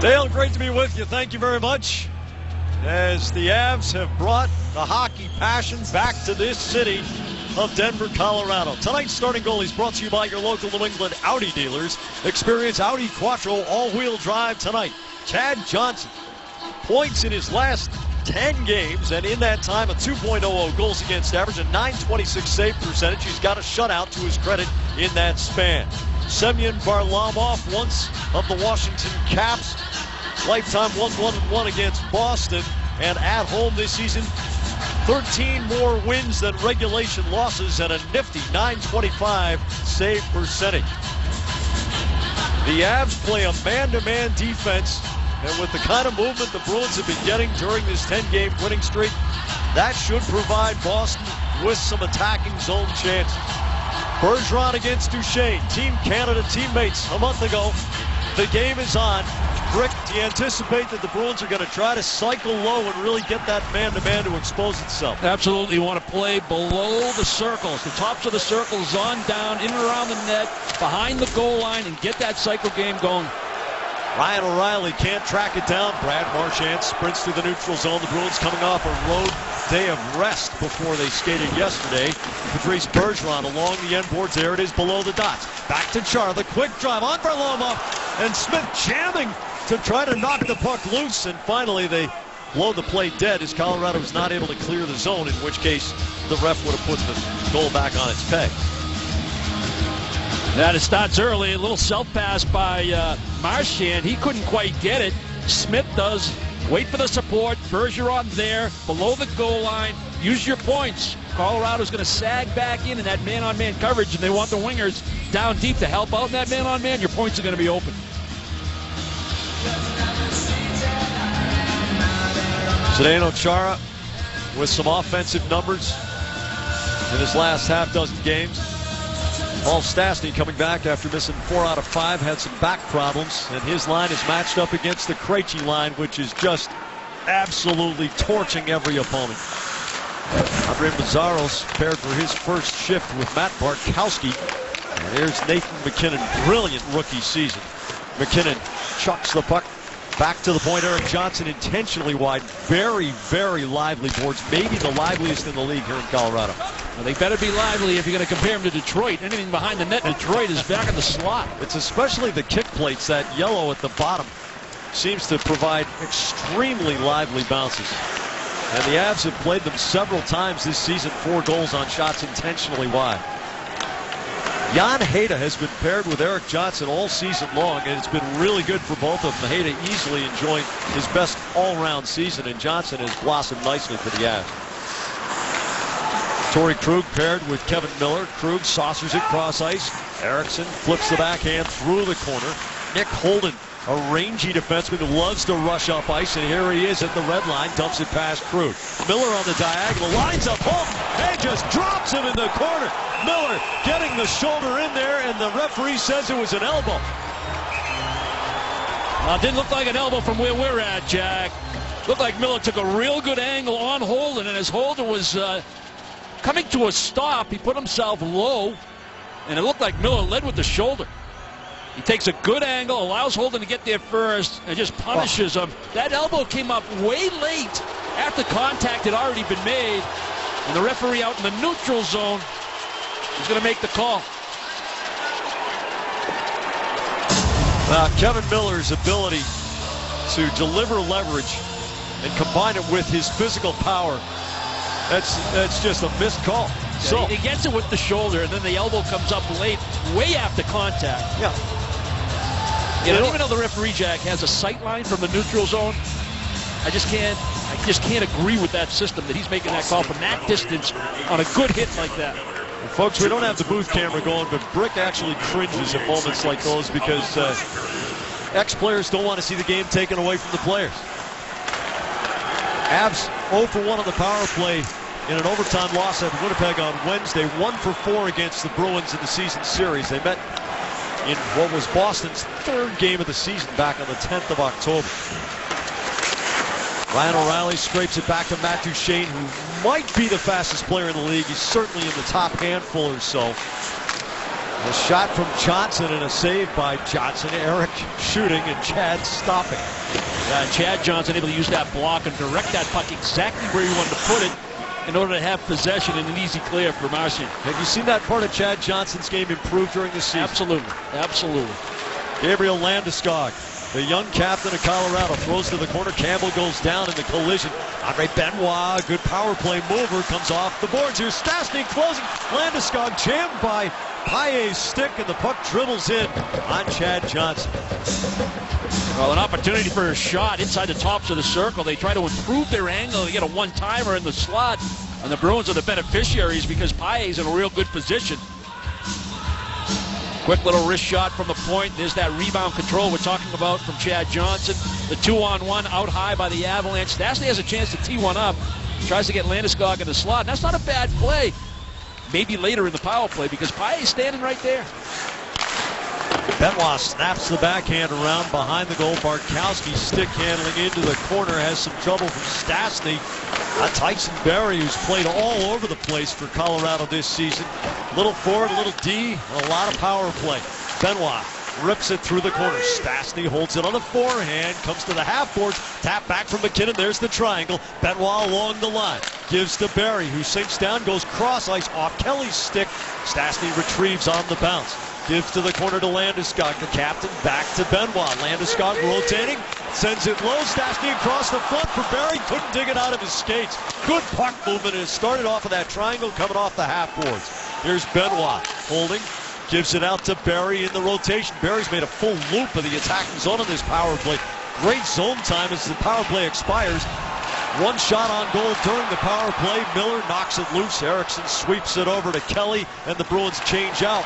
Dale, great to be with you. Thank you very much. As the Avs have brought the hockey passion back to this city of Denver, Colorado. Tonight's starting goal is brought to you by your local New England Audi dealers. Experience Audi Quattro all-wheel drive tonight. Chad Johnson, points in his last 10 games, and in that time a 2.00 goals against average, a .926 save percentage. He's got a shutout to his credit in that span. Semyon Varlamov, once of the Washington Caps, lifetime 1-1-1 against Boston, and at home this season 13 more wins than regulation losses and a nifty .925 save percentage. The Avs play a man-to-man defense, and with the kind of movement the Bruins have been getting during this 10-game winning streak, that should provide Boston with some attacking zone chances. Bergeron against Duchesne, Team Canada teammates a month ago. The game is on. Rick, do you anticipate that the Bruins are going to try to cycle low and really get that man-to-man to expose itself? Absolutely. You want to play below the circles, the tops of the circles, on down, in and around the net, behind the goal line, and get that cycle game going. Ryan O'Reilly can't track it down. Brad Marchand sprints through the neutral zone. The Bruins coming off a road day of rest before they skated yesterday. Patrice Bergeron along the end boards. There it is below the dots. Back to Char. The quick drive on Varlamov. And Smith jamming to try to knock the puck loose. And finally they blow the play dead as Colorado was not able to clear the zone, in which case the ref would have put the goal back on its peg. That it starts early. A little self-pass by Marchand. He couldn't quite get it. Smith does. Wait for the support. Bergeron there, below the goal line. Use your points. Colorado's going to sag back in that man-on-man coverage, and they want the wingers down deep to help out in that man-on-man. Your points are going to be open. Zdeno Chara with some offensive numbers in his last half-dozen games. Paul Stastny coming back after missing 4 out of 5, had some back problems, and his line is matched up against the Krejci line, which is just absolutely torching every opponent. Andre Mazzaros paired for his first shift with Matt Bartkowski. And here's Nathan MacKinnon, brilliant rookie season. MacKinnon chucks the puck back to the point. Erik Johnson intentionally wide. Very, very lively boards. Maybe the liveliest in the league here in Colorado. Well, they better be lively if you're going to compare them to Detroit. Anything behind the net, Detroit is back in the slot. It's especially the kick plates. That yellow at the bottom seems to provide extremely lively bounces. And the Avs have played them several times this season. 4 goals on shots intentionally wide. Jan Hejda has been paired with Erik Johnson all season long, and it's been really good for both of them. Hejda easily enjoying his best all-round season, and Johnson has blossomed nicely for the Avs. Torrey Krug paired with Kevin Miller. Krug saucers it cross ice. Eriksson flips the backhand through the corner. Nick Holden, a rangy defenseman who loves to rush up ice, and here he is at the red line, dumps it past Krug. Miller on the diagonal, lines up Holden, and just drops him in the corner. Miller getting the shoulder in there, and the referee says it was an elbow. Didn't look like an elbow from where we're at, Jack. Looked like Miller took a real good angle on Holden, and as Holden was coming to a stop, he put himself low, and it looked like Miller led with the shoulder. He takes a good angle, allows Holden to get there first, and just punishes him. That elbow came up way late after contact had already been made, and the referee out in the neutral zone is going to make the call. Kevin Miller's ability to deliver leverage and combine it with his physical power, that's just a missed call. Yeah, so he gets it with the shoulder, and then the elbow comes up late, way after contact. Yeah. You know, even though the referee, Jack, has a sight line from the neutral zone, I just can't agree with that system that he's making that call from that distance on a good hit like that. Well, folks, we don't have the booth camera going, but Brick actually cringes at moments like those because ex-players don't want to see the game taken away from the players. Avs 0 for 1 on the power play in an overtime loss at Winnipeg on Wednesday. 1 for 4 against the Bruins in the season series. They met in what was Boston's 3rd game of the season back on the 10th of October. Ryan O'Reilly scrapes it back to Matt Duchesne, who might be the fastest player in the league. He's certainly in the top handful or so. A shot from Johnson and a save by Johnson. Eric shooting and Chad stopping. Chad Johnson able to use that block and direct that puck exactly where he wanted to put it in order to have possession and an easy clear for Marchand. Have you seen that part of Chad Johnson's game improve during the season? Absolutely. Absolutely. Gabriel Landeskog, the young captain of Colorado, throws to the corner. Campbell goes down in the collision. Andre Benoit, good power play mover, comes off the boards. Here's Stastny closing. Landeskog jammed by Paille's stick, and the puck dribbles in on Chad Johnson. Well, an opportunity for a shot inside the tops of the circle. They try to improve their angle. They get a one-timer in the slot, and the Bruins are the beneficiaries because Paille's in a real good position. Quick little wrist shot from the point. There's that rebound control we're talking about from Chad Johnson. The 2-on-1 out high by the Avalanche. Stastny has a chance to tee one up. Tries to get Landeskog in the slot. That's not a bad play. Maybe later in the power play because Paille's standing right there. Benoit snaps the backhand around behind the goal. Bartkowski stick handling into the corner. Has some trouble from Stastny. Tyson Barrie, who's played all over the place for Colorado this season. Little forward, a little D, and a lot of power play. Benoit rips it through the corner. Stastny holds it on the forehand, comes to the half boards, tap back from McKinnon. There's the triangle. Benoit along the line. Gives to Barrie, who sinks down, goes cross ice off Kelly's stick. Stastny retrieves on the bounce. Gives to the corner to Landeskog, the captain, back to Benoit. Landeskog rotating, sends it low. Stastny across the front for Barrie. Couldn't dig it out of his skates. Good puck movement. It started off of that triangle coming off the half boards. Here's Benoit holding. Gives it out to Barrie in the rotation. Barrie's made a full loop of the attacking zone on this power play. Great zone time as the power play expires. One shot on goal during the power play. Miller knocks it loose. Eriksson sweeps it over to Kelly, and the Bruins change out.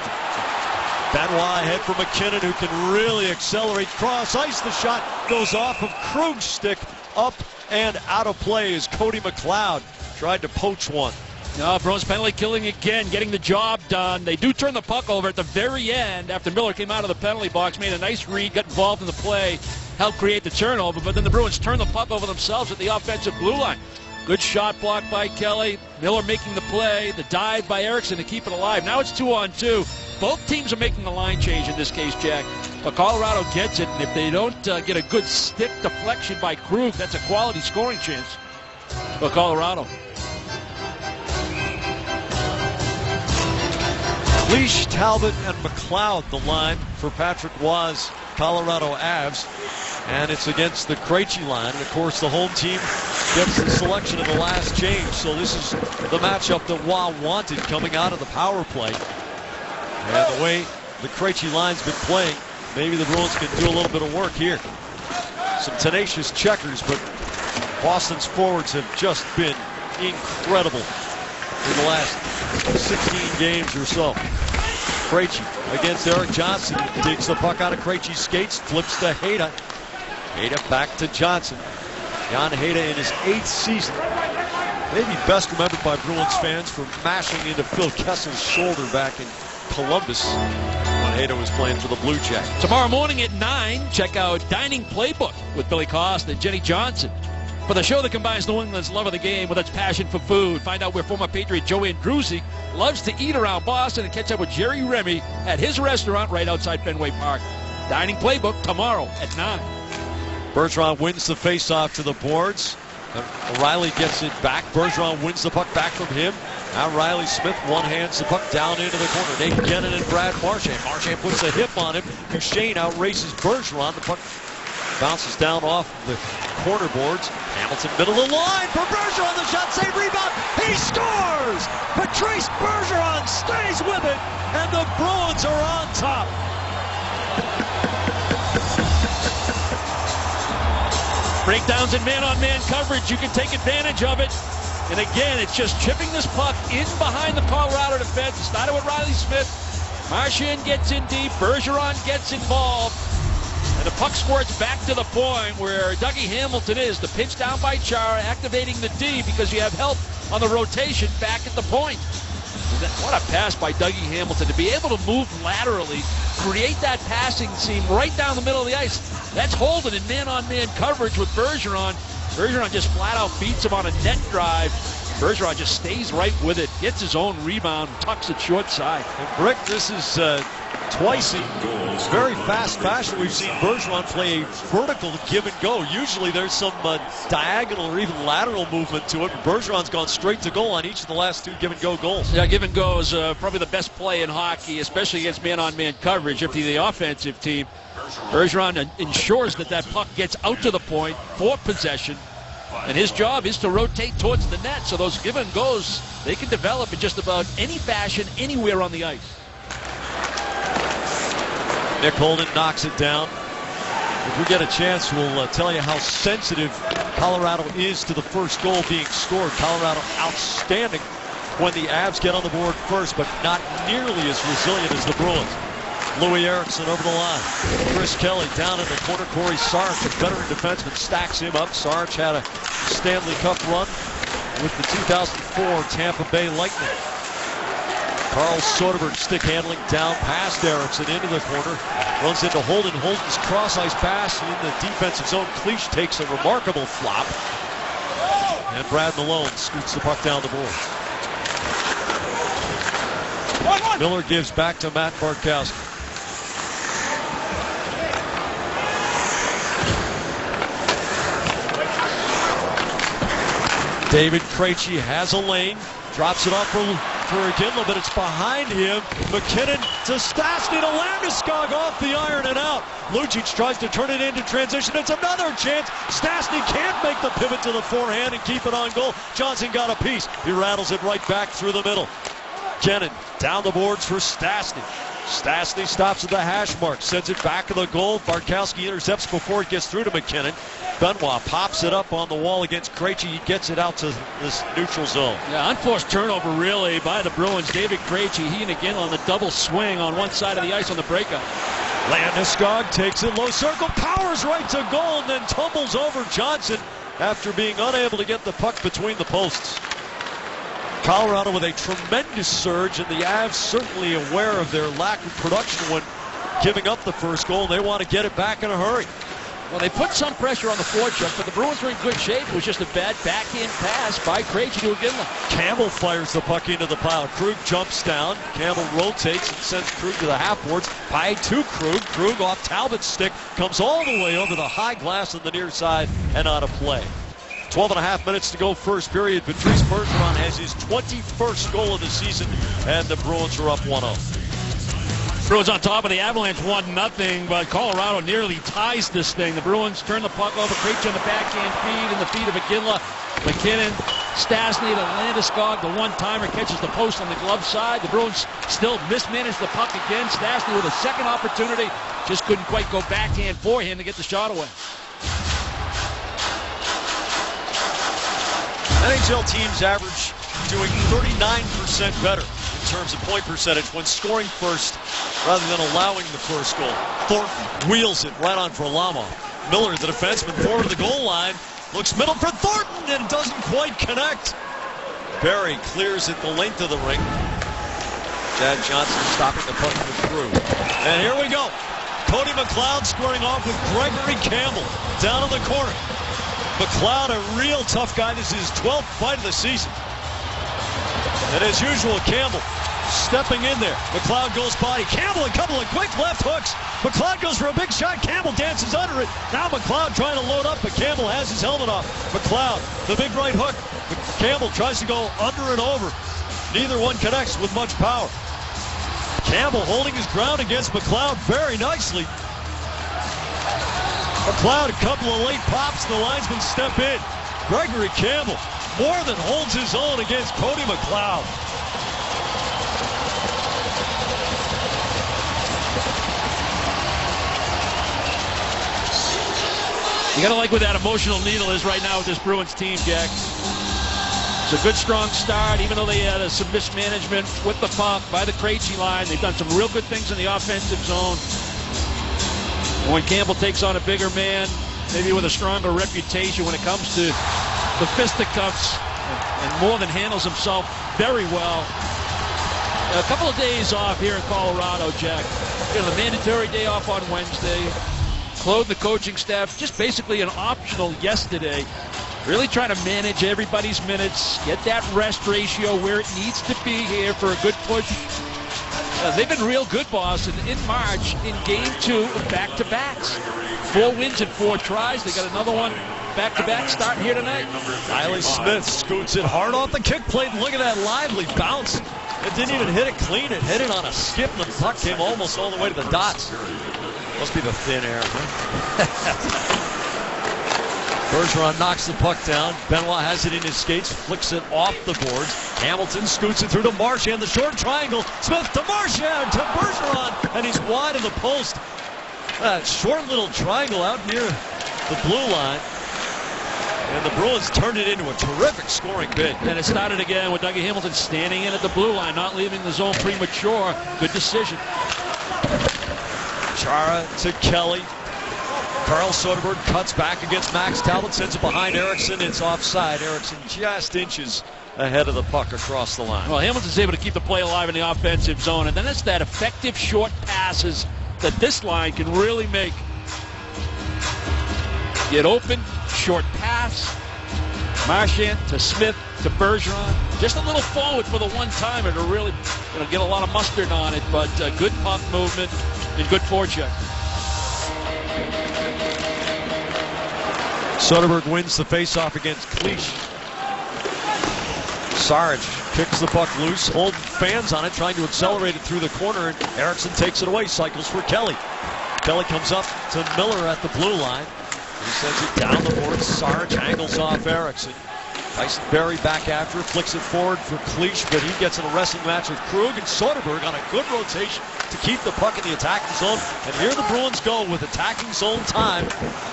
Benoit ahead for McKinnon, who can really accelerate cross ice. The shot goes off of Krug's stick, up and out of play as Cody McLeod tried to poach one. No, Bruins penalty killing again, getting the job done. They do turn the puck over at the very end after Miller came out of the penalty box, made a nice read, got involved in the play, helped create the turnover, but then the Bruins turn the puck over themselves at the offensive blue line. Good shot block by Kelly. Miller making the play. The dive by Eriksson to keep it alive. Now it's 2-on-2. Both teams are making a line change in this case, Jack. But Colorado gets it, and if they don't get a good stick deflection by Krug, that's a quality scoring chance for Colorado. Leash, Talbot, and McLeod the line for Patrick Waugh's Colorado Avs. And it's against the Krejci line. And, of course, the home team gets the selection of the last change. So this is the matchup that Waugh wanted coming out of the power play. And the way the Krejci line's been playing, maybe the Bruins can do a little bit of work here. Some tenacious checkers, but Boston's forwards have just been incredible in the last 16 games or so. Krejci against Erik Johnson. Digs the puck out of Krejci's skates, flips to Hayda. Hayda back to Johnson. Jan Hayda in his 8th season. Maybe best remembered by Bruins fans for mashing into Phil Kessel's shoulder back in Columbus when Hayda was playing for the Blue Jackets. Tomorrow morning at 9, check out Dining Playbook with Billy Costa and Jenny Johnson. For the show that combines New England's love of the game with its passion for food. Find out where former Patriot Joe Andruzzi loves to eat around Boston and catch up with Jerry Remy at his restaurant right outside Fenway Park. Dining Playbook tomorrow at 9. Bergeron wins the faceoff to the boards. O'Reilly gets it back. Bergeron wins the puck back from him. Now Riley Smith one-hands the puck down into the corner. Nate McKinnon and Brad Marchand. Marchand puts a hip on him. Duchesne outraces Bergeron. The puck bounces down off the corner boards. Hamilton middle of the line for Bergeron. The shot, save, rebound. He scores! Patrice Bergeron stays with it, and the Bruins are on top. Breakdowns in man-on-man coverage. You can take advantage of it. And again, it's just chipping this puck in behind the Colorado defense. It started with Riley Smith. Marchand gets in deep. Bergeron gets involved. And the puck squirts back to the point where Dougie Hamilton is. The pitch down by Chara, activating the D because you have help on the rotation back at the point. What a pass by Dougie Hamilton to be able to move laterally, create that passing seam right down the middle of the ice. That's Holden in man-on-man coverage with Bergeron. Bergeron just flat out beats him on a net drive. Bergeron just stays right with it, gets his own rebound, tucks it short side. And Brick, this is twice in very fast fashion we've seen Bergeron play a vertical give and go. Usually there's some diagonal or even lateral movement to it. Bergeron's gone straight to goal on each of the last 2 give and go goals. Yeah, give and go is probably the best play in hockey, especially against man-on-man coverage. If you're the offensive team, Bergeron ensures that puck gets out to the point for possession. And his job is to rotate towards the net, so those give and goes, they can develop in just about any fashion, anywhere on the ice. Nick Holden knocks it down. If we get a chance, we'll tell you how sensitive Colorado is to the first goal being scored. Colorado outstanding when the Avs get on the board first, but not nearly as resilient as the Bruins. Louis Eriksson over the line. Chris Kelly down in the corner. Corey Sarch, a veteran defenseman, stacks him up. Sarch had a Stanley Cup run with the 2004 Tampa Bay Lightning. Carl Soderberg stick handling down past Eriksson into the corner. Runs into Holden. Holden's cross-ice pass in the defensive zone. Cleach takes a remarkable flop. And Brad Malone scoots the puck down the boards. Miller gives back to Matt Bartkowski. David Krejci has a lane, drops it off for Iginla, but it's behind him. McKinnon to Stastny to Landeskog off the iron and out. Lucic tries to turn it into transition. It's another chance. Stastny can't make the pivot to the forehand and keep it on goal. Johnson got a piece. He rattles it right back through the middle. Kennan down the boards for Stastny. Stastny stops at the hash mark, sends it back to the goal. Bartkowski intercepts before it gets through to McKinnon. Benoit pops it up on the wall against Krejci. He gets it out to this neutral zone. Yeah, unforced turnover really by the Bruins. David Krejci, he and again on the double swing on one side of the ice on the breakup. Landeskog takes it low circle, powers right to goal, and then tumbles over Johnson after being unable to get the puck between the posts. Colorado with a tremendous surge, and the Avs certainly aware of their lack of production when giving up the first goal. They want to get it back in a hurry. Well, they put some pressure on the forecheck, but the Bruins were in good shape. It was just a bad backhand pass by Krejci to Iginla. Campbell fires the puck into the pile. Krug jumps down. Campbell rotates and sends Krug to the half boards. By to Krug. Krug off Talbot's stick. Comes all the way over the high glass on the near side and out of play. 12.5 minutes to go first period. Patrice Bergeron has his 21st goal of the season, and the Bruins are up 1-0. Bruins on top of the Avalanche 1-0, but Colorado nearly ties this thing. The Bruins turn the puck over. Krejci on the backhand feed in the feet of Iginla. McKinnon, Stastny to Landeskog. The one-timer catches the post on the glove side. The Bruins still mismanage the puck again. Stastny with a second opportunity. Just couldn't quite go backhand for him to get the shot away. NHL teams average doing 39% better in terms of point percentage when scoring first rather than allowing the first goal. Thornton wheels it right on for Varlamov. Miller, the defenseman, forward of the goal line, looks middle for Thornton and doesn't quite connect. Barry clears it the length of the ring. Chad Johnson stopping the puck through. And here we go. Cody McLeod squaring off with Gregory Campbell down in the corner. McLeod, a real tough guy. This is his 12th fight of the season. And as usual, Campbell stepping in there. McLeod goes body. Campbell, a couple of quick left hooks. McLeod goes for a big shot. Campbell dances under it. Now McLeod trying to load up, but Campbell has his helmet off. McLeod, the big right hook. Campbell tries to go under and over. Neither one connects with much power. Campbell holding his ground against McLeod very nicely. McLeod, a couple of late pops, the linesmen step in. Gregory Campbell more than holds his own against Cody McLeod. You gotta like where that emotional needle is right now with this Bruins team, Jack. It's a good, strong start, even though they had some mismanagement with the puck by the Krejci line. They've done some real good things in the offensive zone. When Campbell takes on a bigger man, maybe with a stronger reputation when it comes to the fisticuffs, and more than handles himself very well. A couple of days off here in Colorado, Jack. You know, the mandatory day off on Wednesday. Claude, the coaching staff, just basically an optional yesterday. Really trying to manage everybody's minutes, get that rest ratio where it needs to be here for a good push. They've been real good, Boston, in March in Game 2 of back-to-backs. 4 wins and 4 tries. They got another one back-to-back starting here tonight. Riley Smith scoots it hard off the kick plate. Look at that lively bounce. It didn't even hit it clean. It hit it on a skip, and the puck came almost all the way to the dots. Must be the thin air. Huh? Bergeron knocks the puck down. Benoit has it in his skates, flicks it off the boards. Hamilton scoots it through to Marchand, the short triangle. Smith to Marchand, to Bergeron, and he's wide of the post. That short little triangle out near the blue line. And the Bruins turned it into a terrific scoring bid. And it started again with Dougie Hamilton standing in at the blue line, not leaving the zone premature. Good decision. Chara to Kelly. Carl Soderberg cuts back against Max Talbot, sends it behind Eriksson. It's offside. Eriksson just inches ahead of the puck across the line. Well, Hamilton's able to keep the play alive in the offensive zone, and then it's that effective short passes that this line can really make. Get open, short pass. Marchand to Smith to Bergeron. Just a little forward for the one-timer to really get a lot of mustard on it, but good puck movement and good forecheck. Soderberg wins the faceoff against Clich. Sarge kicks the puck loose, holding fans on it, trying to accelerate it through the corner, and Eriksson takes it away, cycles for Kelly. Kelly comes up to Miller at the blue line. He sends it down the board. Sarge angles off Eriksson. Tyson Berry back after it, flicks it forward for Clich, but he gets in a wrestling match with Krug, and Soderberg on a good rotation to keep the puck in the attacking zone. And here the Bruins go with attacking zone time,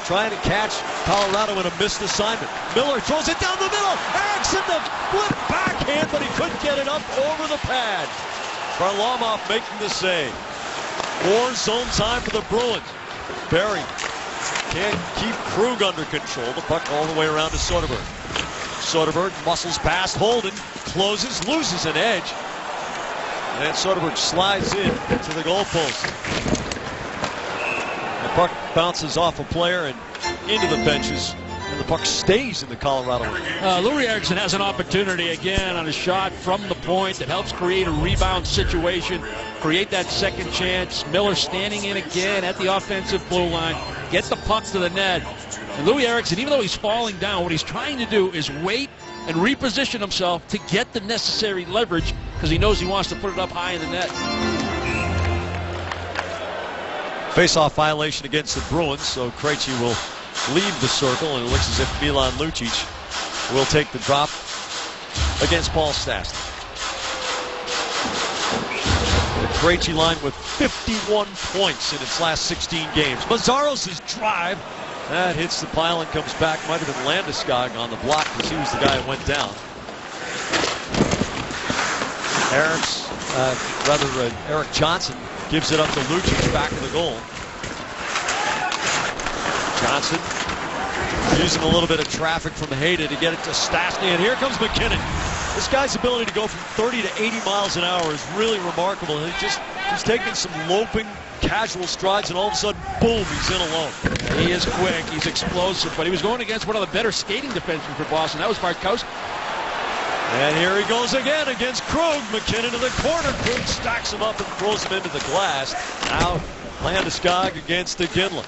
trying to catch Colorado in a missed assignment. Miller throws it down the middle. Eriksson the flip backhand, but he couldn't get it up over the pad. Varlamov making the save. More zone time for the Bruins. Berry can't keep Krug under control. The puck all the way around to Soderberg. Soderberg muscles past Holden, closes, loses an edge. And then Soderberg slides in to the goalpost. The puck bounces off a player and into the benches, and the puck stays in the Colorado end. Loui Eriksson has an opportunity again on a shot from the point that helps create a rebound situation, create that second chance. Miller standing in again at the offensive blue line, get the puck to the net. And Loui Eriksson, even though he's falling down, what he's trying to do is wait and reposition himself to get the necessary leverage because he knows he wants to put it up high in the net. Face-off violation against the Bruins, so Krejci will leave the circle, and it looks as if Milan Lucic will take the drop against Paul Stastny. The Krejci line with 51 points in its last 16 games. Mazzaros' drive, that hits the pile and comes back. Might have been Landeskog on the block because he was the guy that went down. Erik Johnson gives it up to Lucic back of the goal. Johnson using a little bit of traffic from Hayda to get it to Stastny, and here comes McKinnon. This guy's ability to go from 30 to 80 miles an hour is really remarkable. He's taking some loping, casual strides, and all of a sudden, boom, he's in alone. He is quick, he's explosive, but he was going against one of the better skating defensemen for Boston. That was Bartkowski. And here he goes again against Krug. McKinnon to the corner. Krug stacks him up and throws him into the glass. Now Landeskog against Iginla.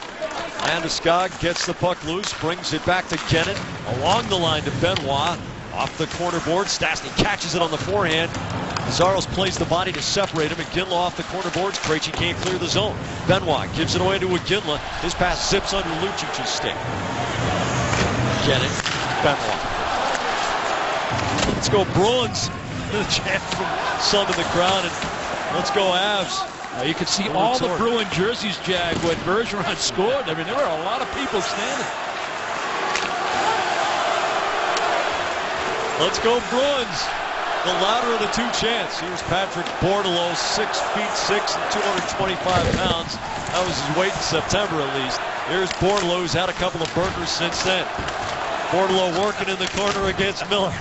Landeskog gets the puck loose, brings it back to Kennan. Along the line to Benoit. Off the corner board, Stastny catches it on the forehand. Mazzaros plays the body to separate him. Iginla off the corner boards. Krejci can't clear the zone. Benoit gives it away to Iginla. His pass zips under Lucic's stick. Kennan, Benoit. Let's go Bruins. The chant from some in the crowd, and let's go Avs. You could see all the Bruin jerseys, Jack, when Bergeron scored. I mean, there were a lot of people standing. Let's go Bruins. The louder of the two chants. Here's Patrick Bordeleau, 6'6" and 225 pounds. That was his weight in September at least. Here's Bordeleau, who's had a couple of burgers since then. Bordeleau working in the corner against Miller.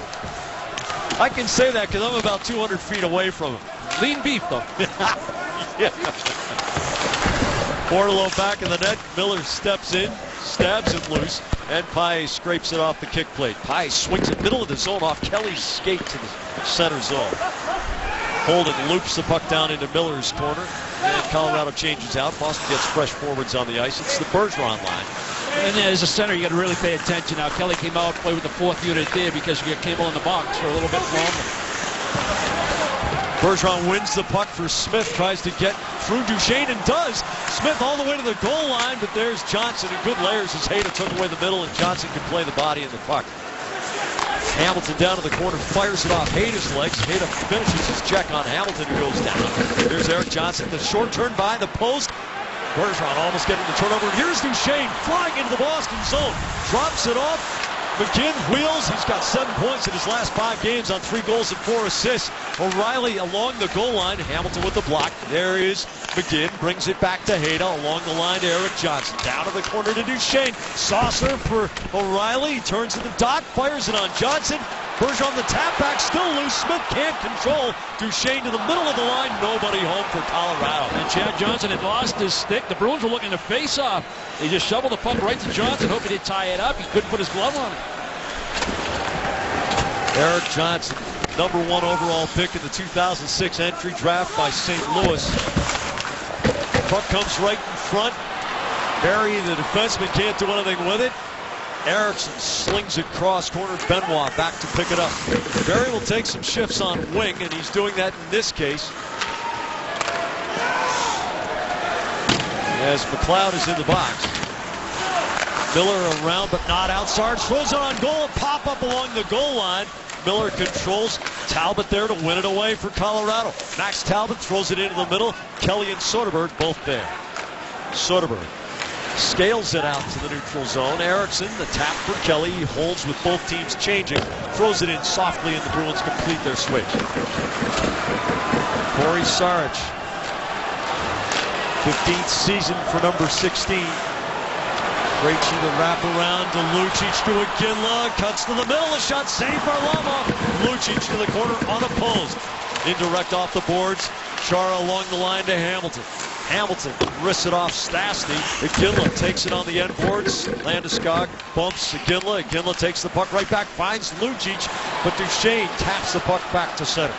I can say that because I'm about 200 feet away from him. Lean beef, though. Yeah. Bordeleau back in the net. Miller steps in, stabs him loose. and Paez scrapes it off the kick plate. Paez swings it middle of the zone off Kelly's skate to the center zone. Holden loops the puck down into Miller's corner, and Colorado changes out. Boston gets fresh forwards on the ice. It's the Bergeron line. And as a center, you got to really pay attention. Now, Kelly came out, played with the fourth unit there because you get Cable in the box for a little bit longer. Bergeron wins the puck for Smith, tries to get through Duchesne and does. Smith all the way to the goal line, but there's Johnson in good layers as Hayda took away the middle, and Johnson can play the body in the puck. Hamilton down to the corner, fires it off Hayda's legs. Hayda finishes his check on Hamilton, who goes down. There's Erik Johnson, the short turn by the post. Bergeron almost getting the turnover. Here's Duchesne flying into the Boston zone. Drops it off. McGinn wheels. He's got 7 points in his last 5 games on 3 goals and 4 assists. O'Reilly along the goal line. Hamilton with the block. There is McGinn. Brings it back to Hayda. Along the line to Erik Johnson. Down to the corner to Duchesne. Saucer for O'Reilly. He turns to the dot. Fires it on Johnson. Bergeron the tap back. Still loose. Smith can't control. Duchesne to the middle of the line. Nobody home for Colorado. And Chad Johnson had lost his stick. The Bruins were looking to face off. They just shoveled the puck right to Johnson. Hope he didn't tie it up. He couldn't put his glove on it. Erik Johnson, number 1 overall pick in the 2006 entry draft by St. Louis. Puck comes right in front. Barry, the defenseman, can't do anything with it. Erickson slings it cross corner. Benoit back to pick it up. Barry will take some shifts on wing, and he's doing that in this case. As McLeod is in the box. Miller around, but not out. Sarge throws it on goal. Pop up along the goal line. Miller controls. Talbot there to win it away for Colorado. Max Talbot throws it into the middle. Kelly and Soderberg both there. Soderberg scales it out to the neutral zone. Erickson, the tap for Kelly. He holds with both teams changing. Throws it in softly, and the Bruins complete their switch. Corey Sarge. 15th season for number 16. Krejci the wrap around to Lucic to Iginla. Cuts to the middle. A shot saved by Varlamov. Lucic to the corner unopposed. Indirect off the boards. Chara along the line to Hamilton. Hamilton wrists it off Stastny. Iginla takes it on the end boards. Landeskog bumps Iginla. Iginla takes the puck right back. Finds Lucic. But Duchesne taps the puck back to center.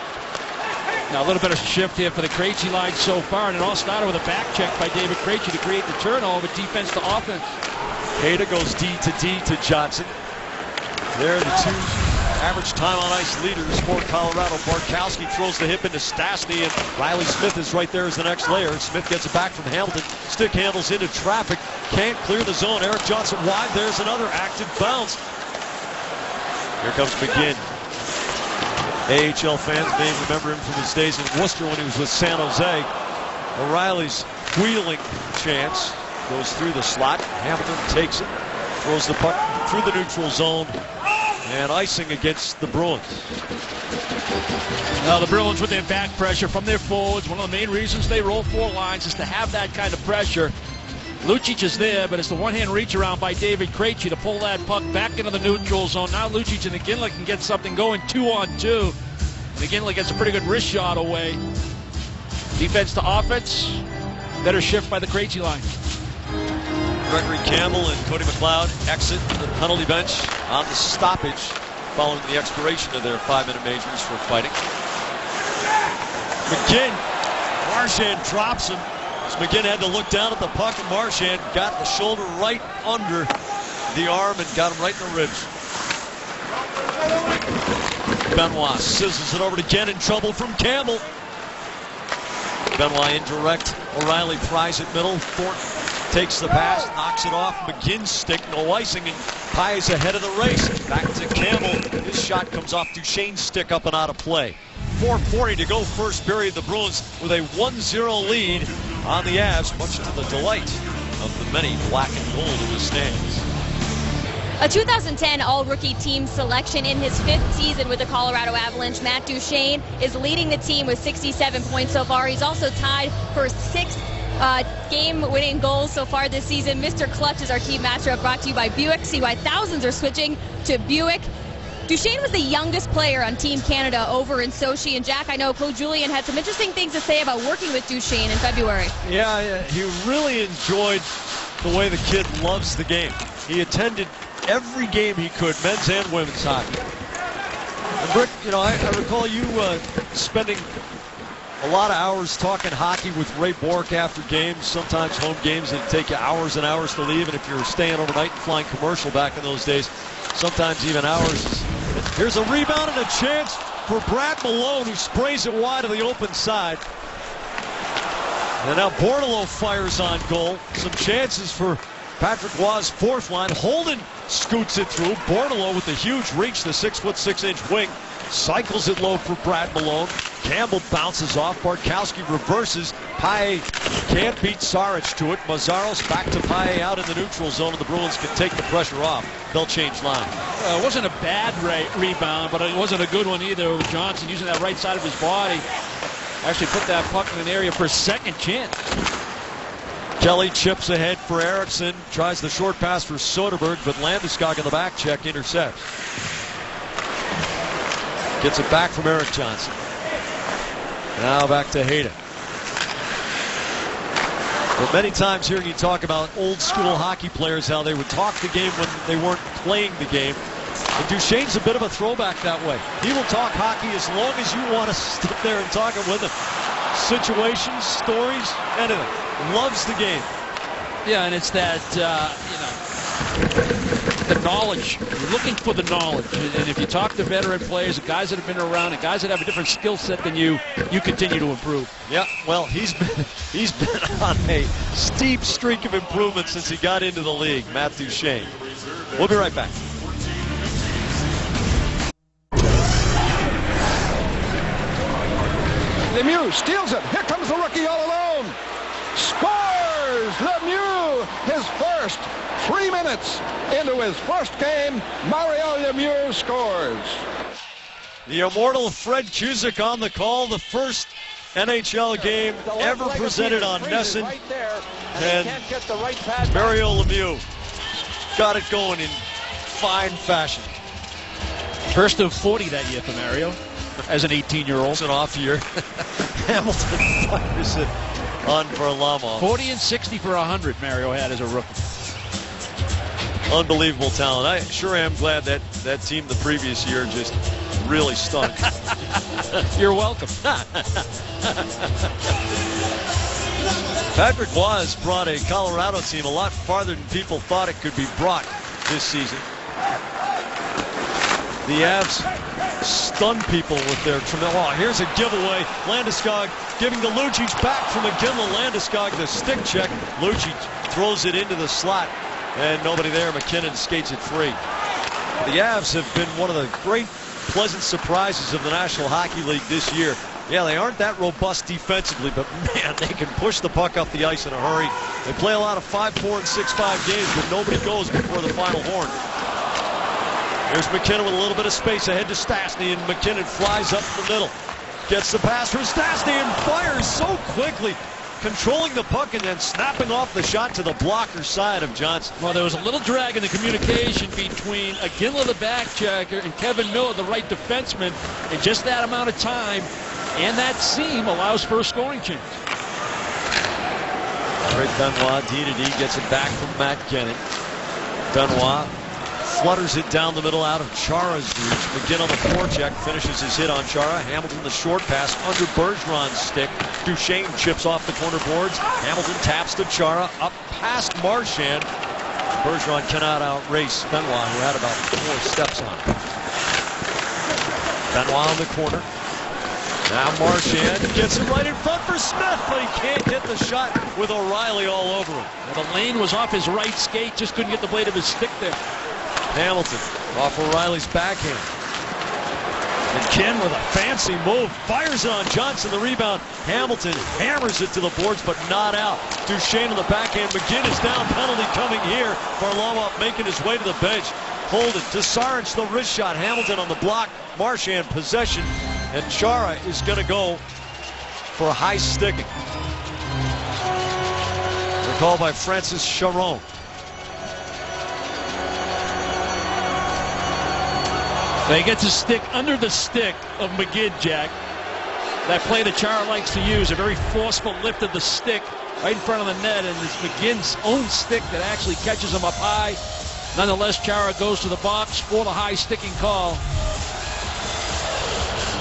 Now a little bit of shift here for the Krejci line so far, and it all started with a back check by David Krejci to create the turnover, defense to offense. Hayda goes D to Johnson. They're the 2 average time on ice leaders for Colorado. Bartkowski throws the hip into Stastny, and Riley Smith is right there as the next layer. Smith gets it back from Hamilton. Stick handles into traffic. Can't clear the zone. Erik Johnson wide. There's another active bounce. Here comes McGinn. AHL fans may remember him from his days in Worcester when he was with San Jose. O'Reilly's wheeling chance goes through the slot. Hamilton takes it, throws the puck through the neutral zone, and icing against the Bruins. Now the Bruins with their back pressure from their forwards. One of the main reasons they roll 4 lines is to have that kind of pressure. Lucic is there, but it's the one-hand reach around by David Krejci to pull that puck back into the neutral zone. Now Lucic and Iginla can get something going 2-on-2. And Iginla gets a pretty good wrist shot away. Defense to offense. Better shift by the Krejci line. Gregory Campbell and Cody McLeod exit the penalty bench on the stoppage following the expiration of their 5-minute majors for fighting. McGinn, Marchand drops him. McGinn had to look down at the puck, and Marchand got the shoulder right under the arm and got him right in the ribs. Benoit scissors it over to Gent, in trouble from Campbell. Benoit indirect. O'Reilly pries it middle. Thornton takes the pass, knocks it off McGinn's stick. No icing, and Paez ahead of the race. Back to Campbell. His shot comes off Duchesne's stick, up and out of play. 4:40 to go first period. The Bruins with a 1-0 lead on the Avs, much to the delight of the many black and gold in the stands. A 2010 All-Rookie Team selection in his 5th season with the Colorado Avalanche. Matt Duchene is leading the team with 67 points so far. He's also tied for 6th game-winning goals so far this season. Mr. Clutch is our team matchup, brought to you by Buick. See why thousands are switching to Buick. Duchene was the youngest player on Team Canada over in Sochi. And Jack, I know Claude Julien had some interesting things to say about working with Duchene in February. Yeah, he really enjoyed the way the kid loves the game. He attended every game he could, men's and women's hockey. And Rick, you know, I recall you spending a lot of hours talking hockey with Ray Bourque after games, sometimes home games that take you hours and hours to leave, and if you're staying overnight and flying commercial back in those days, sometimes even hours. Here's a rebound and a chance for Brad Malone, who sprays it wide to the open side. And now Bordeleau fires on goal. Some chances for Patrick Roy's fourth line. Holden scoots it through. Bordeleau with the huge reach, the 6'6" wing, cycles it low for Brad Malone. Campbell bounces off. Bartkowski reverses. Paille can't beat Saric to it. Mazzaros back to Paille out in the neutral zone, and the Bruins can take the pressure off. They'll change line. It wasn't a bad rebound, but it wasn't a good one either. Johnson using that right side of his body. Actually put that puck in an area for a second chance. Kelly chips ahead for Eriksson. Tries the short pass for Soderberg, but Landeskog in the back check intercepts. Gets it back from Erik Johnson. Now back to Hayden. But many times hearing you talk about old school hockey players, how they would talk the game when they weren't playing the game. And Duchesne's a bit of a throwback that way. He will talk hockey as long as you want to sit there and talk it with him. Situations, stories, anything. Loves the game. Yeah, and it's that, the knowledge. You're looking for the knowledge. And if you talk to veteran players, guys that have been around, and guys that have a different skill set than you continue to improve. Yeah, well, he's been on a steep streak of improvement since he got into the league, Matt Duchesne. We'll be right back. Lemieux steals it. Here comes the rookie all alone. Scores! Lemieux, his first. 3 minutes into his first game, Mario Lemieux scores. The immortal Fred Cusick on the call. The first NHL game ever presented on NESN. And Mario Lemieux got it going in fine fashion. First of 40 that year for Mario, as an 18-year-old. It's an off year. Hamilton fires it on Varlamov. 40 and 60 for 100 Mario had as a rookie. Unbelievable talent. I sure am glad that that team the previous year just really stunk. You're welcome. Patrick Roy brought a Colorado team a lot farther than people thought it could be brought this season. The Avs stun people with their tremendous. Oh, here's a giveaway. Landeskog giving to Lucic, back from McKinley. Landeskog the stick check. Lucic throws it into the slot, and nobody there. McKinnon skates it free. The Avs have been one of the great pleasant surprises of the National Hockey League this year. Yeah, they aren't that robust defensively, but man, they can push the puck up the ice in a hurry. They play a lot of 5-4 and 6-5 games, but nobody goes before the final horn. There's McKinnon with a little bit of space ahead to Stastny, and McKinnon flies up the middle. Gets the pass from Stastny and fires so quickly, controlling the puck and then snapping off the shot to the blocker side of Johnson. Well, there was a little drag in the communication between Iginla, the back checker, and Kevin Miller, the right defenseman, in just that amount of time, and that seam allows for a scoring chance. Great Benoit, D-to-D, gets it back from Matt Kenny. Benoit flutters it down the middle out of Chara's reach. McGinn on the forecheck finishes his hit on Chara. Hamilton the short pass under Bergeron's stick. Duchesne chips off the corner boards. Hamilton taps to Chara up past Marchand. Bergeron cannot outrace Benoit, who had about 4 steps on him. Benoit on the corner. Now Marchand gets it right in front for Smith, but he can't get the shot with O'Reilly all over him. Well, the lane was off his right skate, just couldn't get the blade of his stick there. Hamilton off O'Reilly's backhand. And Ken with a fancy move fires it on Johnson. The rebound. Hamilton hammers it to the boards, but not out. Duchesne on the backhand. McGinn is down. Penalty coming here. Varlamov making his way to the bench. Hold it to Saric, the wrist shot. Hamilton on the block. Marchand possession. And Chara is going to go for a high sticking. They're called by Francis Charon. They get to stick under the stick of McGinn, Jack. That play that Chara likes to use, a very forceful lift of the stick right in front of the net, and it's McGinn's own stick that actually catches him up high. Nonetheless, Chara goes to the box for the high sticking call.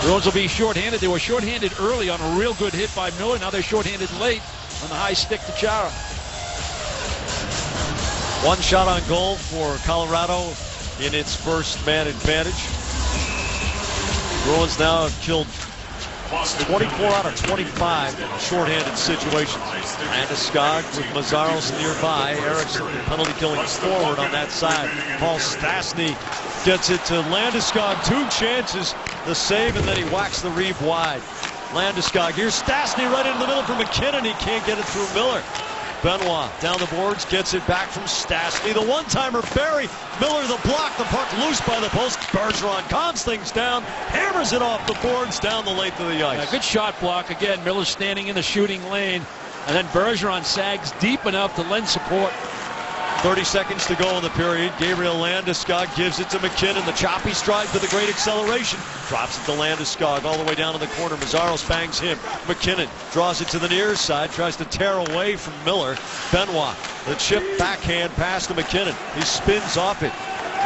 Bruins will be shorthanded. They were shorthanded early on a real good hit by Miller. Now they're shorthanded late on the high stick to Chara. One shot on goal for Colorado in its first man advantage. Bruins now have killed 24 out of 25 shorthanded situations. Landeskog with Mazzaros nearby. Eriksson, penalty killing forward on that side. Paul Stastny gets it to Landeskog. 2 chances, the save, and then he whacks the Reeve wide. Landeskog, here's Stastny right into the middle for McKinnon. He can't get it through Miller. Benoit down the boards, gets it back from Stastny. The one-timer, Barry. Miller the block, the puck loose by the post. Bergeron calms things down, hammers it off the boards down the length of the ice. Yeah, good shot block. Again, Miller's standing in the shooting lane, and then Bergeron sags deep enough to lend support. 30 seconds to go in the period. Gabriel Landeskog gives it to McKinnon. The choppy stride with a great acceleration. Drops it to Landeskog all the way down in the corner. Mazzaros bangs him. McKinnon draws it to the near side. Tries to tear away from Miller. Benoit. The chip backhand pass to McKinnon. He spins off it.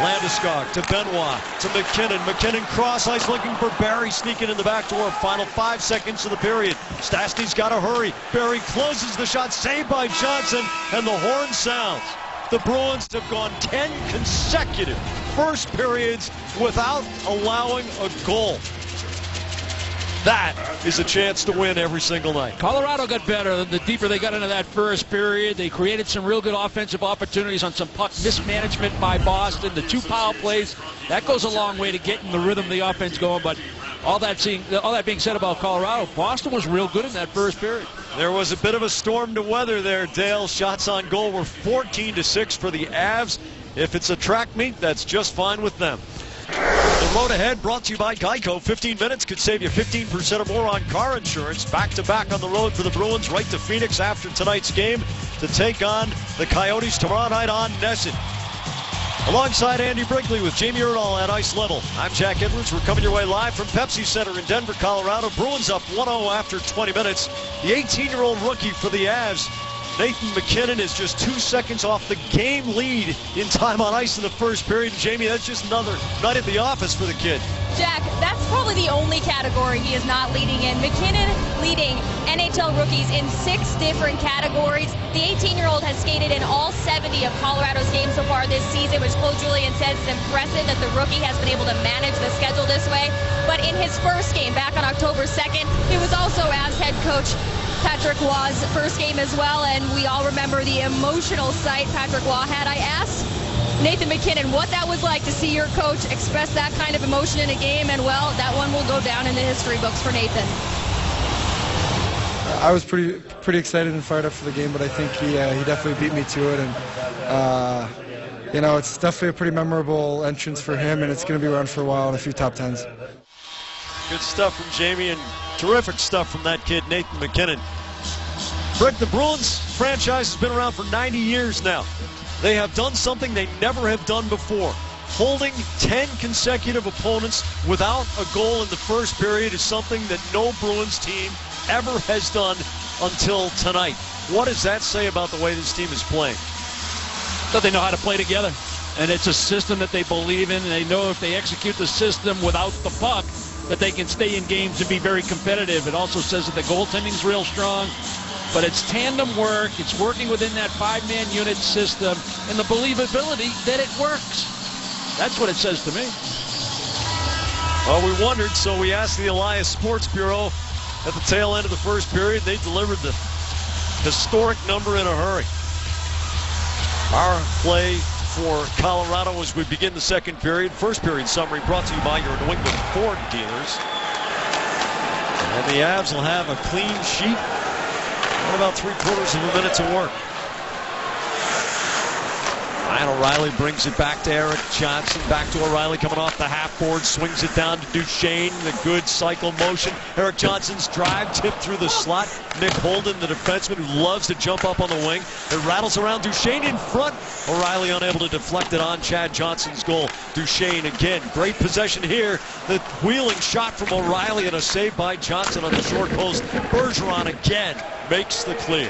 Landeskog to Benoit to McKinnon. McKinnon cross ice looking for Barry, sneaking in the back door. Final 5 seconds of the period. Stastny's got to hurry. Barry closes the shot. Saved by Johnson. And the horn sounds. The Bruins have gone 10 consecutive first periods without allowing a goal. That is a chance to win every single night. Colorado got better the deeper they got into that first period. They created some real good offensive opportunities on some puck mismanagement by Boston. The 2 power plays, that goes a long way to getting the rhythm of the offense going. But all that being said about Colorado, Boston was real good in that first period. There was a bit of a storm to weather there, Dale. Shots on goal were 14-6 for the Avs. If it's a track meet, that's just fine with them. The road ahead brought to you by Geico. 15 minutes could save you 15% or more on car insurance. Back-to-back on the road for the Bruins, right to Phoenix after tonight's game to take on the Coyotes tomorrow night on NESN. Alongside Andy Brinkley with Jamie Erdahl at ice level. I'm Jack Edwards. We're coming your way live from Pepsi Center in Denver, Colorado. Bruins up 1-0 after 20 minutes. The 18-year-old rookie for the Avs, Nathan McKinnon, is just 2 seconds off the game lead in time on ice in the first period. And Jamie, that's just another night at the office for the kid. Jack, that's probably the only category he is not leading in. McKinnon leading NHL rookies in 6 different categories. The 18-year-old has skated in all 70 of Colorado's games so far this season, which Claude Julien says is impressive that the rookie has been able to manage the schedule this way. But in his first game back on October 2nd, it was also Avs head coach Patrick Waugh's first game as well, and we all remember the emotional sight Patrick Waugh had. I asked Nathan McKinnon what that was like to see your coach express that kind of emotion in a game, and well, that one will go down in the history books for Nathan. I was pretty excited and fired up for the game, but I think he definitely beat me to it, and you know, it's definitely a pretty memorable entrance for him, and it's going to be around for a while in a few top 10s. Good stuff from Jamie, and terrific stuff from that kid, Nathan McKinnon. Rick, the Bruins franchise has been around for 90 years now. They have done something they never have done before. Holding 10 consecutive opponents without a goal in the first period is something that no Bruins team ever has done until tonight. What does that say about the way this team is playing? That they know how to play together. And it's a system that they believe in, and they know if they execute the system without the puck, that they can stay in games and be very competitive. It also says that the goaltending's real strong, but it's tandem work, it's working within that 5-man unit system, and the believability that it works. That's what it says to me. Well, we wondered, so we asked the Elias Sports Bureau at the tail end of the first period. They delivered the historic number in a hurry. Our play for Colorado as we begin the second period. First period summary brought to you by your New England Ford dealers. And the Avs will have a clean sheet. And about 3/4 of a minute to work. Ryan O'Reilly brings it back to Erik Johnson. Back to O'Reilly coming off the half board. Swings it down to Duchesne. The good cycle motion. Erik Johnson's drive tipped through the slot. Nick Holden, the defenseman who loves to jump up on the wing. It rattles around Duchesne in front. O'Reilly unable to deflect it on Chad Johnson's goal. Duchesne again. Great possession here. The wheeling shot from O'Reilly and a save by Johnson on the short post. Bergeron again makes the clear.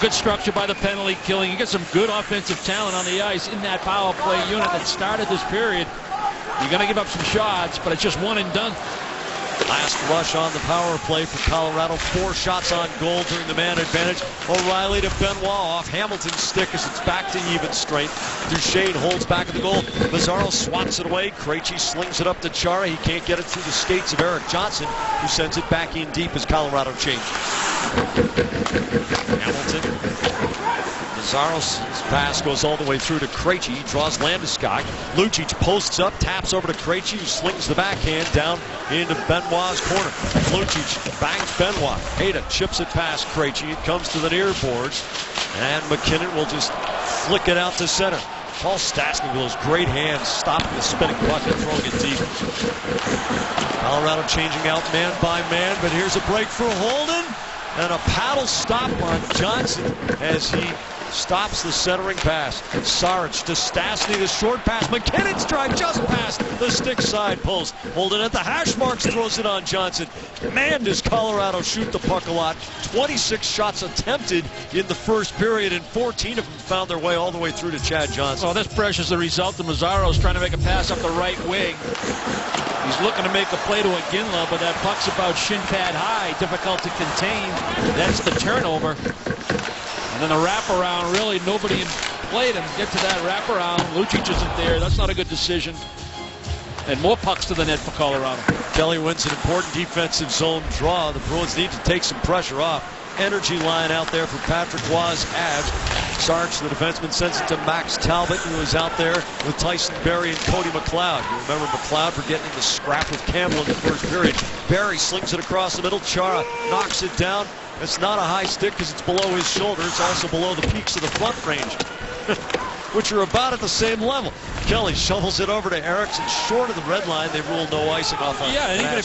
Good structure by the penalty killing. You get some good offensive talent on the ice in that power play unit that started this period. You're going to give up some shots, but it's just one and done. Last rush on the power play for Colorado. 4 shots on goal during the man advantage. O'Reilly to Benoit off Hamilton's stick as it's back to even strength. Duchesne holds back at the goal. Mazzaro swats it away. Krejci slings it up to Chara. He can't get it through the skates of Erik Johnson, who sends it back in deep as Colorado changes. Hamilton. Mazzaro's pass goes all the way through to Krejci. He draws Landeskog. Lucic posts up, taps over to Krejci, who slings the backhand down into Benoit's corner. Lucic bangs Benoit. Hayda chips it past Krejci. It comes to the near boards, and McKinnon will just flick it out to center. Paul Stastny with those great hands stopping the spinning puck and throwing it deep. Colorado changing out man by man, but here's a break for Holden, and a paddle stop on Johnson as he stops the centering pass. Saric to Stastny, the short pass. McKinnon's drive just past the stick side post. Holden at the hash marks, throws it on Johnson. Man, does Colorado shoot the puck a lot. 26 shots attempted in the first period, and 14 of them found their way all the way through to Chad Johnson. Oh, this pressure's the result of Mazzaro's trying to make a pass up the right wing. He's looking to make a play to Iginla, but that puck's about shin pad high, difficult to contain. That's the turnover. And then the wraparound, really nobody in play to get to that wraparound. Lucic isn't there. That's not a good decision. And more pucks to the net for Colorado. Kelly wins an important defensive zone draw. The Bruins need to take some pressure off. Energy line out there for Patrick Roy's Avs. Sarge, the defenseman, sends it to Max Talbot, who is out there with Tyson Barrie and Cody McLeod. You remember McLeod for getting in the scrap with Campbell in the first period. Barrie slings it across the middle. Chara knocks it down. It's not a high stick because it's below his shoulder. It's also below the peaks of the front range, which are about at the same level. Kelly shovels it over to Erickson, short of the red line. They rule no icing off on. Yeah, and even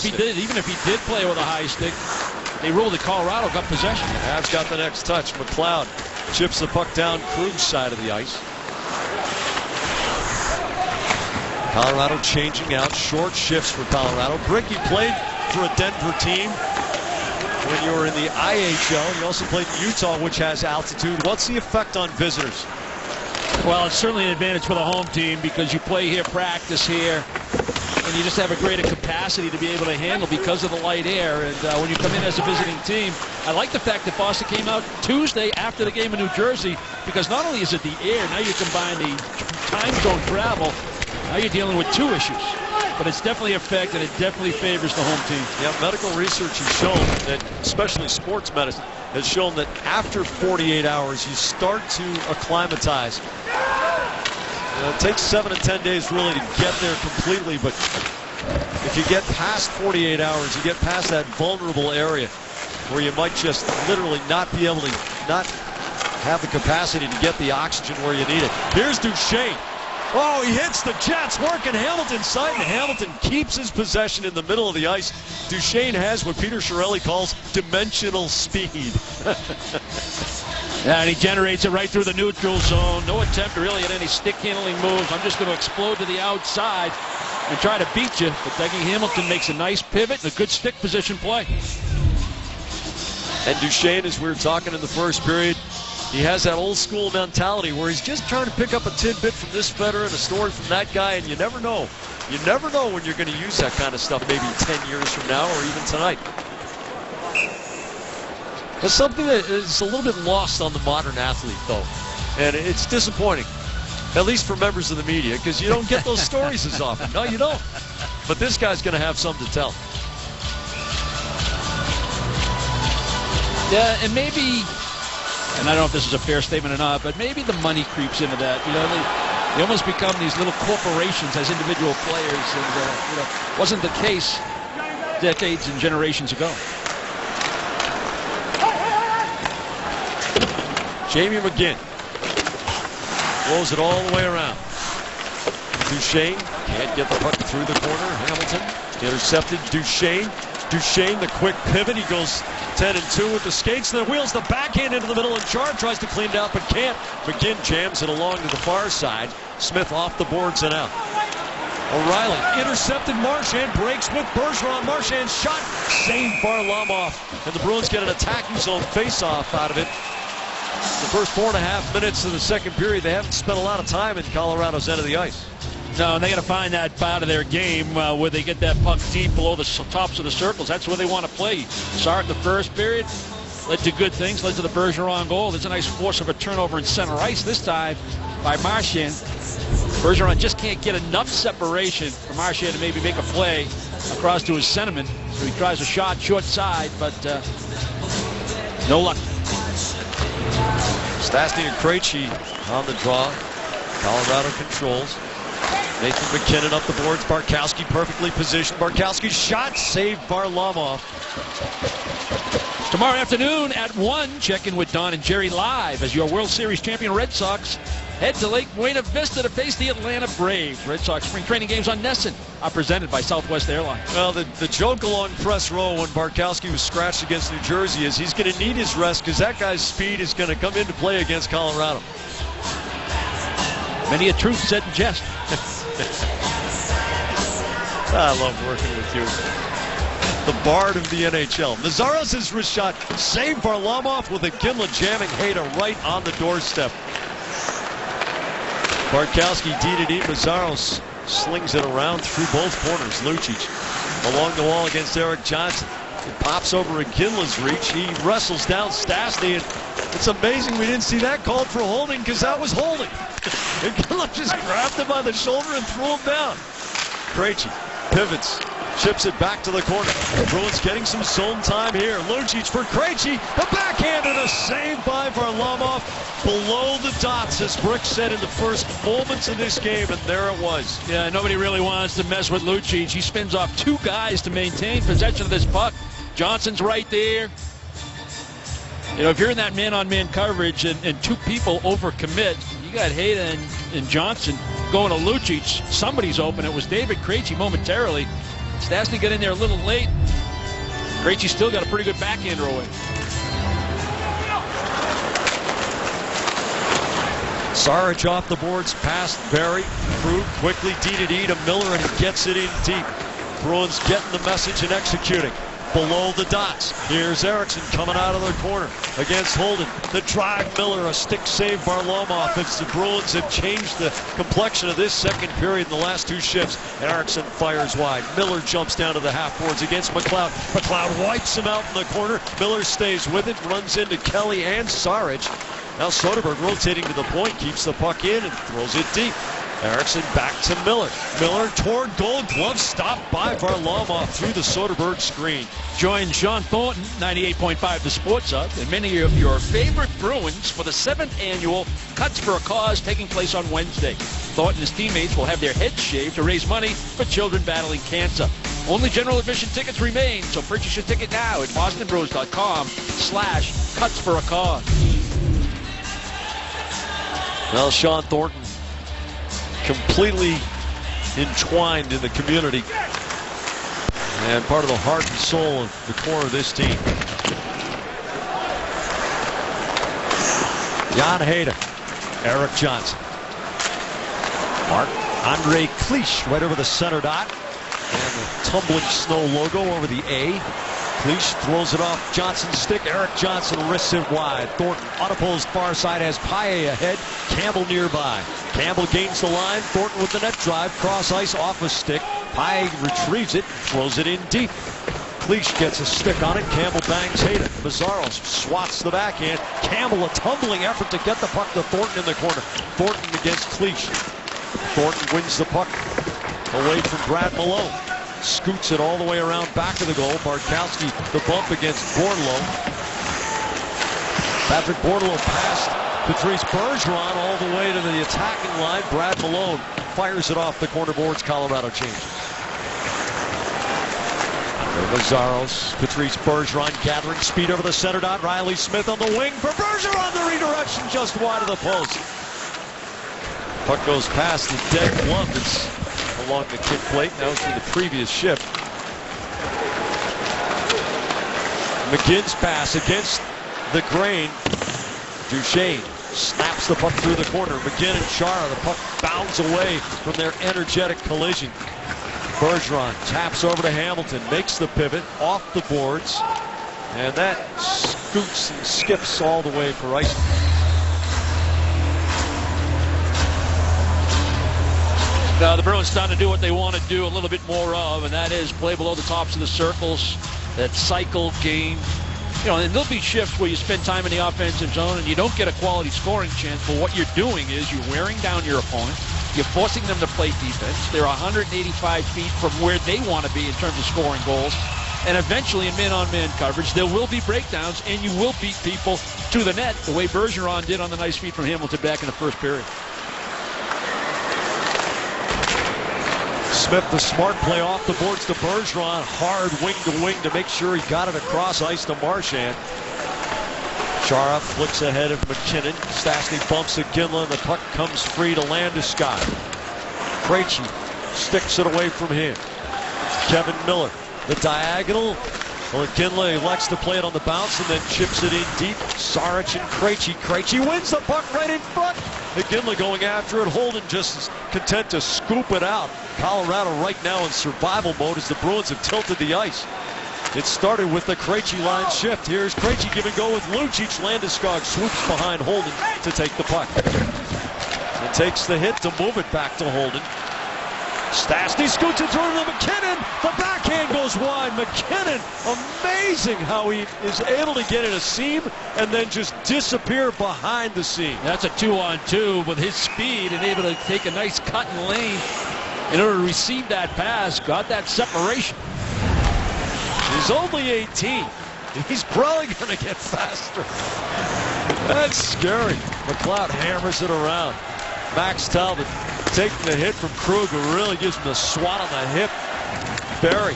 if he did play with a high stick, they ruled that Colorado got possession. Avs got the next touch. McLeod chips the puck down Krug's side of the ice. Colorado changing out. Short shifts for Colorado. Bricky played for a Denver team when you were in the IHL. You also played in Utah, which has altitude. What's the effect on visitors? Well, it's certainly an advantage for the home team because you play here, practice here, and you just have a greater capacity to be able to handle because of the light air. And when you come in as a visiting team, I like the fact that Boston came out Tuesday after the game in New Jersey, because not only is it the air, now you combine the time zone travel, now you're dealing with 2 issues. But it's definitely a fact, and it definitely favors the home team. Yeah, medical research has shown that, especially sports medicine, has shown that after 48 hours, you start to acclimatize. It takes 7 to 10 days really to get there completely, but if you get past 48 hours, you get past that vulnerable area where you might just literally not be able to not have the capacity to get the oxygen where you need it. Here's Duchesne. Oh, he hits the Jets, working Hamilton's side, and Hamilton keeps his possession in the middle of the ice. Duchesne has what Peter Chiarelli calls dimensional speed. Yeah, and he generates it right through the neutral zone. No attempt really at any stick handling moves. I'm just going to explode to the outside and try to beat you. But Dougie Hamilton makes a nice pivot and a good stick position play. And Duchesne, as we were talking in the first period, he has that old school mentality where he's just trying to pick up a tidbit from this veteran, a story from that guy, and you never know. You never know when you're going to use that kind of stuff maybe 10 years from now or even tonight. It's something that is a little bit lost on the modern athlete, though. And it's disappointing, at least for members of the media, because you don't get those stories as often. No, you don't. But this guy's going to have something to tell. Yeah, and maybe, and I don't know if this is a fair statement or not, but maybe the money creeps into that. You know, they almost become these little corporations as individual players, and wasn't the case decades and generations ago. Jamie McGinn blows it all the way around. Duchesne can't get the puck through the corner. Hamilton intercepted. Duchesne, the quick pivot. He goes 10-2 with the skates. Then wheels the backhand into the middle, and Char tries to clean it out but can't. McGinn jams it along to the far side. Smith off the boards and out. O'Reilly intercepted. Marchand breaks with Bergeron. Marchand's shot saved Varlamov, and the Bruins get an attacking zone face-off out of it. The first 4.5 minutes of the second period, they haven't spent a lot of time in Colorado's end of the ice. No, and they got to find that part of their game where they get that puck deep below the tops of the circles. That's where they want to play. Saw it in the first period. Led to good things. Led to the Bergeron goal. There's a nice force of a turnover in center ice this time by Marchand. Bergeron just can't get enough separation for Marchand to maybe make a play across to his centerman. So he tries a shot short side, but no luck. Stastny and Krejci on the draw. Colorado controls. Nathan MacKinnon up the boards. Barkowski perfectly positioned. Barkowski's shot saved Varlamov. Tomorrow afternoon at 1, check in with Don and Jerry live as your World Series champion Red Sox head to Lake Buena Vista to face the Atlanta Braves. Red Sox spring training games on NESN are presented by Southwest Airlines. Well, the joke along press row when Barkowski was scratched against New Jersey is he's going to need his rest because that guy's speed is going to come into play against Colorado. Many a truth said in jest. I love working with you. The bard of the NHL. Mazaros' wrist shot saved Varlamov with a Ginla jamming Hayda right on the doorstep. Barkowski D-to-D. Mazaros slings it around through both corners. Lucic along the wall against Erik Johnson. It pops over Ginla's reach. He wrestles down Stastny, and it's amazing we didn't see that called for holding because that was holding. Ginla just grabbed him by the shoulder and threw him down. Krejci pivots, chips it back to the corner. Bruins getting some zone time here. Lucic for Krejci. The backhand and a save by Varlamov below the dots, as Brick said in the first moments of this game, and there it was. Yeah, nobody really wants to mess with Lucic. He spins off two guys to maintain possession of this puck. Johnson's right there. You know, if you're in that man-on-man coverage and two people overcommit, you got Hayda and Johnson going to Lucic. Somebody's open. It was David Krejci momentarily. Stastny got in there a little late. Krejci still got a pretty good backhander away. Sarge off the boards, past Barry. Krug quickly D-to-D to Miller, and he gets it in deep. Bruins getting the message and executing. Below the dots, here's Eriksson coming out of the corner against Holden. The drive, Miller, a stick save, Varlamov. It's the Bruins have changed the complexion of this second period in the last two shifts. And Eriksson fires wide. Miller jumps down to the half boards against McLeod. McLeod wipes him out in the corner. Miller stays with it, runs into Kelly and Sarge. Now Soderberg rotating to the point, keeps the puck in and throws it deep. Eriksson back to Miller. Miller toward goal. Glove stopped by Varlamov through the Soderberg screen. Join Sean Thornton, 98.5 The Sports Hub, and many of your favorite Bruins for the 7th annual Cuts for a Cause taking place on Wednesday. Thornton and his teammates will have their heads shaved to raise money for children battling cancer. Only general admission tickets remain, so purchase your ticket now at bostonbruins.com/cutsforacause. Well, Sean Thornton completely entwined in the community and part of the heart and soul of the core of this team. Jan Hayda, Erik Johnson, Andre Cliche right over the center dot, and the tumbling snow logo over the A. Cliche throws it off Johnson's stick. Erik Johnson wrists it wide. Thornton unopposed far side has Paille ahead. Campbell nearby. Campbell gains the line. Thornton with the net drive. Cross ice off a stick. Paille retrieves it. Throws it in deep. Cliche gets a stick on it. Campbell bangs Hayden. Mazaros swats the backhand. Campbell a tumbling effort to get the puck to Thornton in the corner. Thornton against Cliche. Thornton wins the puck away from Brad Malone. Scoots it all the way around back of the goal. Barkowski the bump against Bordeleau. Patrick Bordeleau passed Patrice Bergeron all the way to the attacking line. Brad Malone fires it off the corner boards. Colorado changes. Mazaros, Patrice Bergeron gathering speed over the center dot. Riley Smith on the wing for Bergeron. The redirection just wide of the post. Puck goes past the dead glove that's along the kick plate. That was from the previous shift. McGinn's pass against the grain. Duchesne snaps the puck through the corner. McGinn and Chara. The puck bounds away from their energetic collision. Bergeron taps over to Hamilton. Makes the pivot off the boards. And that scoots and skips all the way for ice. Now the Bruins starting to do what they want to do a little bit more of, and that is play below the tops of the circles, that cycle game. You know, and there'll be shifts where you spend time in the offensive zone and you don't get a quality scoring chance, but what you're doing is you're wearing down your opponent. You're forcing them to play defense. They're 185 feet from where they want to be in terms of scoring goals. And eventually in man-on-man coverage, there will be breakdowns, and you will beat people to the net the way Bergeron did on the nice feed from Hamilton back in the first period. Smith, the smart play off the boards to Bergeron. Hard wing to wing to make sure he got it across ice to Marchand. Chara flicks ahead of McKinnon. Stastny bumps Iginla, and the puck comes free to Landeskog. Krejci sticks it away from him. Kevin Miller, the diagonal. Well, Iginla elects to play it on the bounce and then chips it in deep. Saric and Krejci. Krejci wins the puck right in front. Iginla going after it. Holden just is content to scoop it out. Colorado right now in survival mode as the Bruins have tilted the ice. It started with the Krejci line shift. Here's Krejci give and go with Lucic. Landeskog swoops behind Holden to take the puck. It takes the hit to move it back to Holden. Stastny scoots it through to McKinnon. The backhand goes wide. McKinnon, amazing how he is able to get in a seam and then just disappear behind the seam. That's a 2-on-2 with his speed and able to take a nice cut in lane in order to receive that pass. Got that separation. He's only 18. He's probably going to get faster. That's scary. McLeod hammers it around. Max Talbot taking the hit from Krug, who really gives him a swat on the hip. Barry,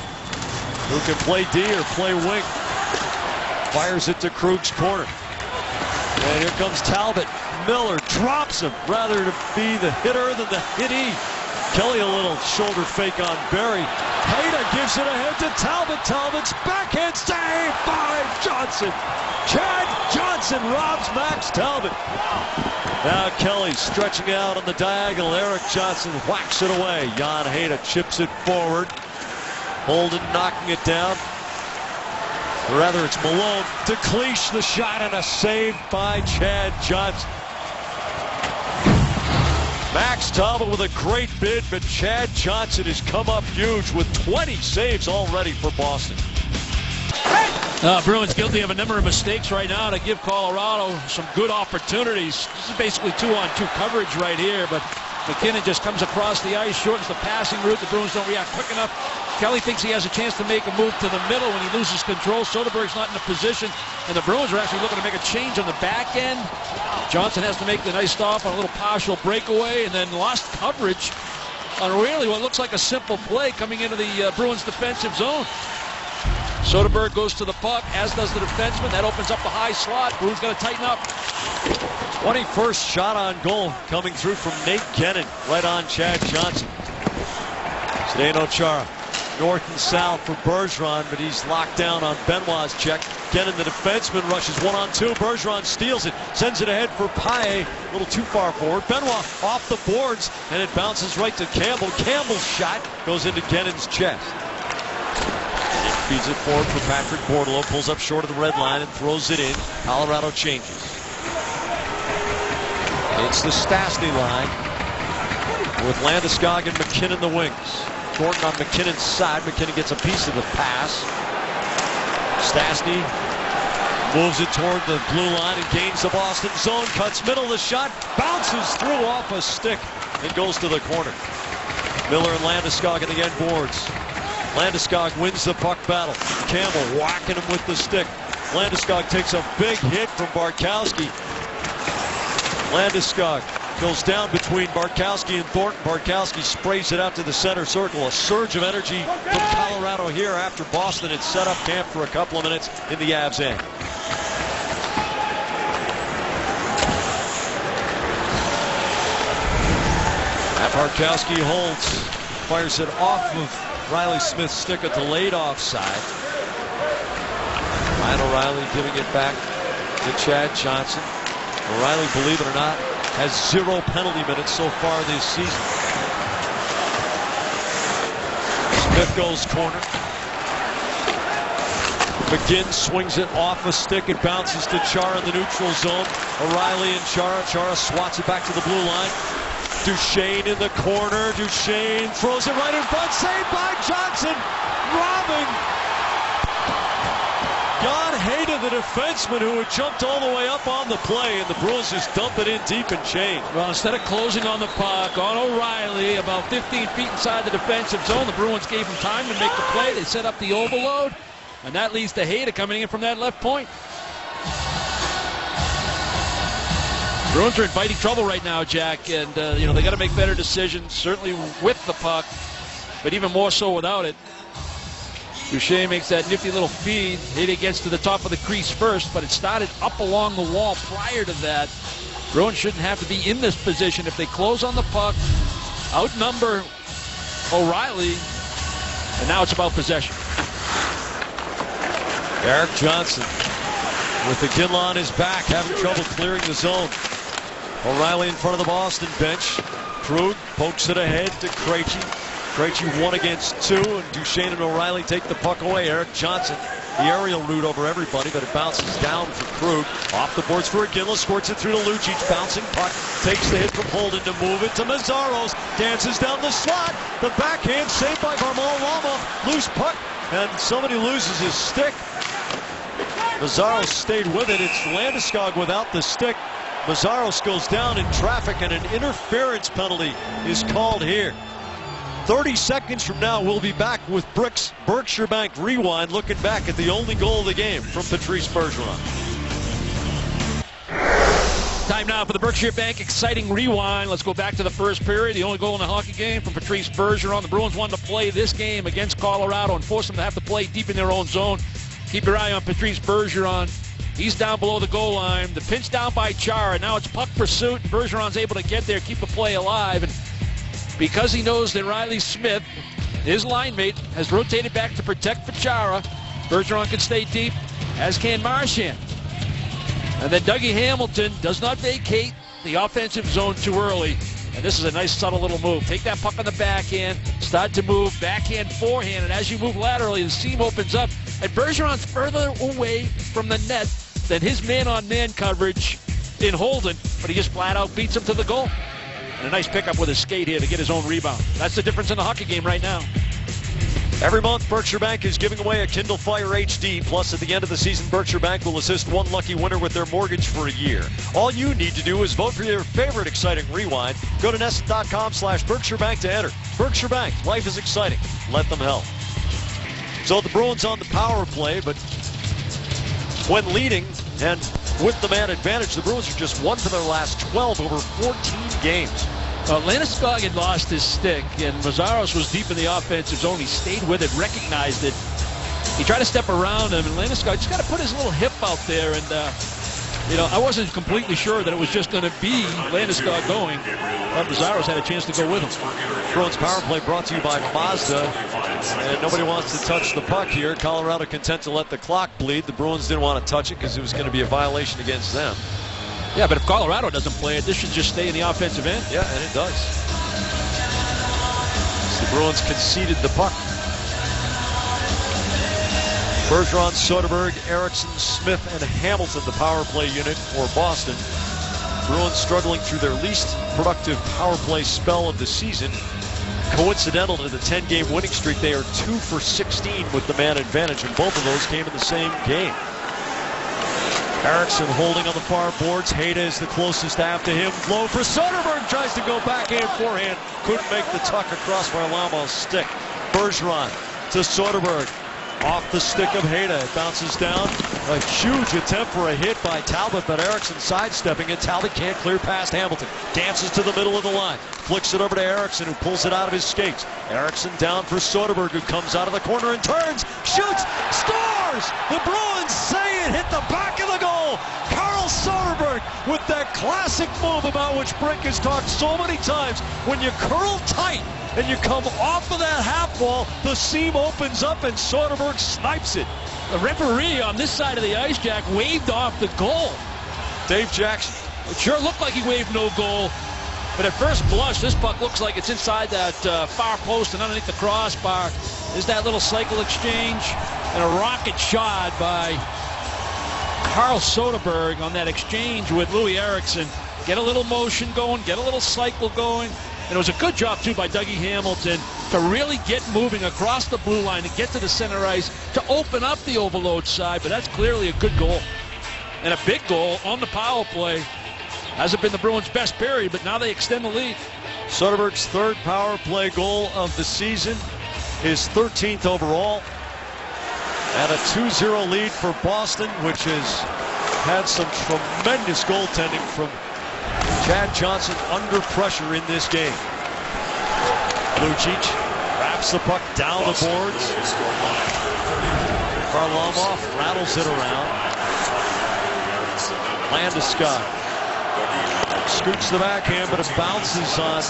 who can play D or play wing, fires it to Krug's corner. And here comes Talbot. Miller drops him rather to be the hitter than the hittee. Kelly a little shoulder fake on Barry. Hayda gives it ahead to Talbot. Talbot's backhand save by Johnson. Chad Johnson robs Max Talbot. Now Kelly stretching out on the diagonal. Eric Johnson whacks it away. Jan Hayda chips it forward. Holden knocking it down. Or rather, it's Malone to Cleach. The shot and a save by Chad Johnson. Max Talbot with a great bid, but Chad Johnson has come up huge with 20 saves already for Boston. Bruins guilty of a number of mistakes right now to give Colorado some good opportunities. This is basically 2-on-2 coverage right here, but McKinnon just comes across the ice, shortens the passing route. The Bruins don't react quick enough. Kelly thinks he has a chance to make a move to the middle when he loses control. Soderberg's not in a position, and the Bruins are actually looking to make a change on the back end. Johnson has to make the nice stop on a little partial breakaway, and then lost coverage on really what looks like a simple play coming into the Bruins defensive zone. Soderberg goes to the puck, as does the defenseman. That opens up the high slot. Bruins got to tighten up. 21st shot on goal coming through from Nate Gennin, right on Chad Johnson. Zdeno Chara, north and south for Bergeron, but he's locked down on Benoit's check. Gennin, the defenseman, rushes 1-on-2. Bergeron steals it, sends it ahead for Paille, a little too far forward. Benoit off the boards, and it bounces right to Campbell. Campbell's shot goes into Gennin's chest. Feeds it forward for Patrick Bortolo, pulls up short of the red line and throws it in. Colorado changes. It's the Stastny line with Landeskog and McKinnon the wings. Thornton on McKinnon's side. McKinnon gets a piece of the pass. Stastny moves it toward the blue line and gains the Boston zone. Cuts middle of the shot. Bounces through off a stick and goes to the corner. Miller and Landeskog in the end boards. Landeskog wins the puck battle. Campbell whacking him with the stick. Landeskog takes a big hit from Bartkowski. Landeskog goes down between Bartkowski and Thornton. Bartkowski sprays it out to the center circle. A surge of energy from Colorado here after Boston had set up camp for a couple of minutes in the Avs end. Bartkowski holds, fires it off of Riley Smith's stick at the laid offside. Ryan O'Reilly giving it back to Chad Johnson. O'Reilly, believe it or not, has 0 penalty minutes so far this season. Smith goes corner. McGinn swings it off a stick. It bounces to Chara in the neutral zone. O'Reilly and Chara. Chara swats it back to the blue line. Duchesne in the corner. Duchesne throws it right in front. Saved by Johnson. Robbing Jon Hayda, the defenseman who had jumped all the way up on the play, and the Bruins just dump it in deep and chain. Well, instead of closing on the puck, on O'Reilly, about 15 feet inside the defensive zone, the Bruins gave him time to make the play. They set up the overload, and that leads to Hayda coming in from that left point. Bruins are in fighting trouble right now, Jack, and they got to make better decisions, certainly with the puck, but even more so without it. Duchesne makes that nifty little feed. Hayda gets to the top of the crease first, but it started up along the wall prior to that. Bruins shouldn't have to be in this position. If they close on the puck, outnumber O'Reilly, and now it's about possession. Erik Johnson with the Ginla on his back, having trouble clearing the zone. O'Reilly in front of the Boston bench. Krug pokes it ahead to Krejci. Krejci 1 against 2, and Duchesne and O'Reilly take the puck away. Erik Johnson, the aerial route over everybody, but it bounces down for Krug. Off the boards for Ginla, squirts it through to Lucic. Bouncing puck, takes the hit from Holden to move it to Meszaros. Dances down the slot. The backhand saved by Varlamov. Loose puck, and somebody loses his stick. Meszaros stayed with it. It's Landeskog without the stick. Meszaros goes down in traffic, and an interference penalty is called here. 30 seconds from now, we'll be back with Berkshire Bank Rewind, looking back at the only goal of the game from Patrice Bergeron. Time now for the Berkshire Bank exciting rewind. Let's go back to the first period. The only goal in the hockey game from Patrice Bergeron. The Bruins wanted to play this game against Colorado and force them to have to play deep in their own zone. Keep your eye on Patrice Bergeron. He's down below the goal line. The pinch down by Chara. Now it's puck pursuit. Bergeron's able to get there, keep the play alive. And because he knows that Riley Smith, his line mate, has rotated back to protect for Chara, Bergeron can stay deep, as can Marchand. And then Dougie Hamilton does not vacate the offensive zone too early. And this is a nice subtle little move. Take that puck on the backhand, start to move backhand, forehand, and as you move laterally, the seam opens up. And Bergeron's further away from the net than his man-on-man coverage in Holden, but he just flat out beats him to the goal. And a nice pickup with his skate here to get his own rebound. That's the difference in the hockey game right now. Every month, Berkshire Bank is giving away a Kindle Fire HD. Plus, at the end of the season, Berkshire Bank will assist one lucky winner with their mortgage for a year. All you need to do is vote for your favorite exciting rewind. Go to NESN.com/Berkshire Bank to enter. Berkshire Bank, life is exciting. Let them help. So the Bruins on the power play, but when leading and with the man advantage, the Bruins are just 1 for their last 12 over 14 games. Landeskog had lost his stick, and Meszaros was deep in the offensive zone. He stayed with it, recognized it. He tried to step around him, and Landeskog just got to put his little hip out there. And, I wasn't completely sure that it was just going to be Landeskog going, but Meszaros had a chance to go with him. Bruins power play brought to you by Mazda, and nobody wants to touch the puck here. Colorado content to let the clock bleed. The Bruins didn't want to touch it because it was going to be a violation against them. Yeah, but if Colorado doesn't play it, this should just stay in the offensive end. Yeah, and it does. So the Bruins conceded the puck. Bergeron, Soderberg, Eriksson, Smith, and Hamilton, the power play unit for Boston. Bruins struggling through their least productive power play spell of the season. Coincidental to the 10-game winning streak, they are 2 for 16 with the man advantage, and both of those came in the same game. Eriksson holding on the far boards. Hayda is the closest after him. Low for Soderberg, tries to go backhand, forehand. Couldn't make the tuck across Varlamov's stick. Bergeron to Soderberg. Off the stick of Hayda. It bounces down. A huge attempt for a hit by Talbot, but Eriksson sidestepping it. Talbot can't clear past Hamilton. Dances to the middle of the line. Flicks it over to Eriksson, who pulls it out of his skates. Eriksson down for Soderberg, who comes out of the corner and turns. Shoots! Scores! The Bruins say it hit the back of the goal. Carl Soderberg with that classic move about which Brink has talked so many times. When you curl tight and you come off of that half wall, the seam opens up and Soderberg snipes it. The referee on this side of the ice, Jack, waved off the goal. Dave Jackson. It sure looked like he waved no goal. But at first blush, this puck looks like it's inside that far post and underneath the crossbar. There's that little cycle exchange and a rocket shot by Carl Soderberg on that exchange with Louis Eriksson. get a little motion going, get a little cycle going. And it was a good job, too, by Dougie Hamilton to really get moving across the blue line and get to the center ice to open up the overload side. But that's clearly a good goal. And a big goal on the power play. Hasn't been the Bruins' best period, but now they extend the lead. Soderberg's third power play goal of the season, his 13th overall. And a 2-0 lead for Boston, which has had some tremendous goaltending from Chad Johnson under pressure in this game. Lucic wraps the puck down the boards. Varlamov rattles it around. Landeskog scoots the backhand, but it bounces on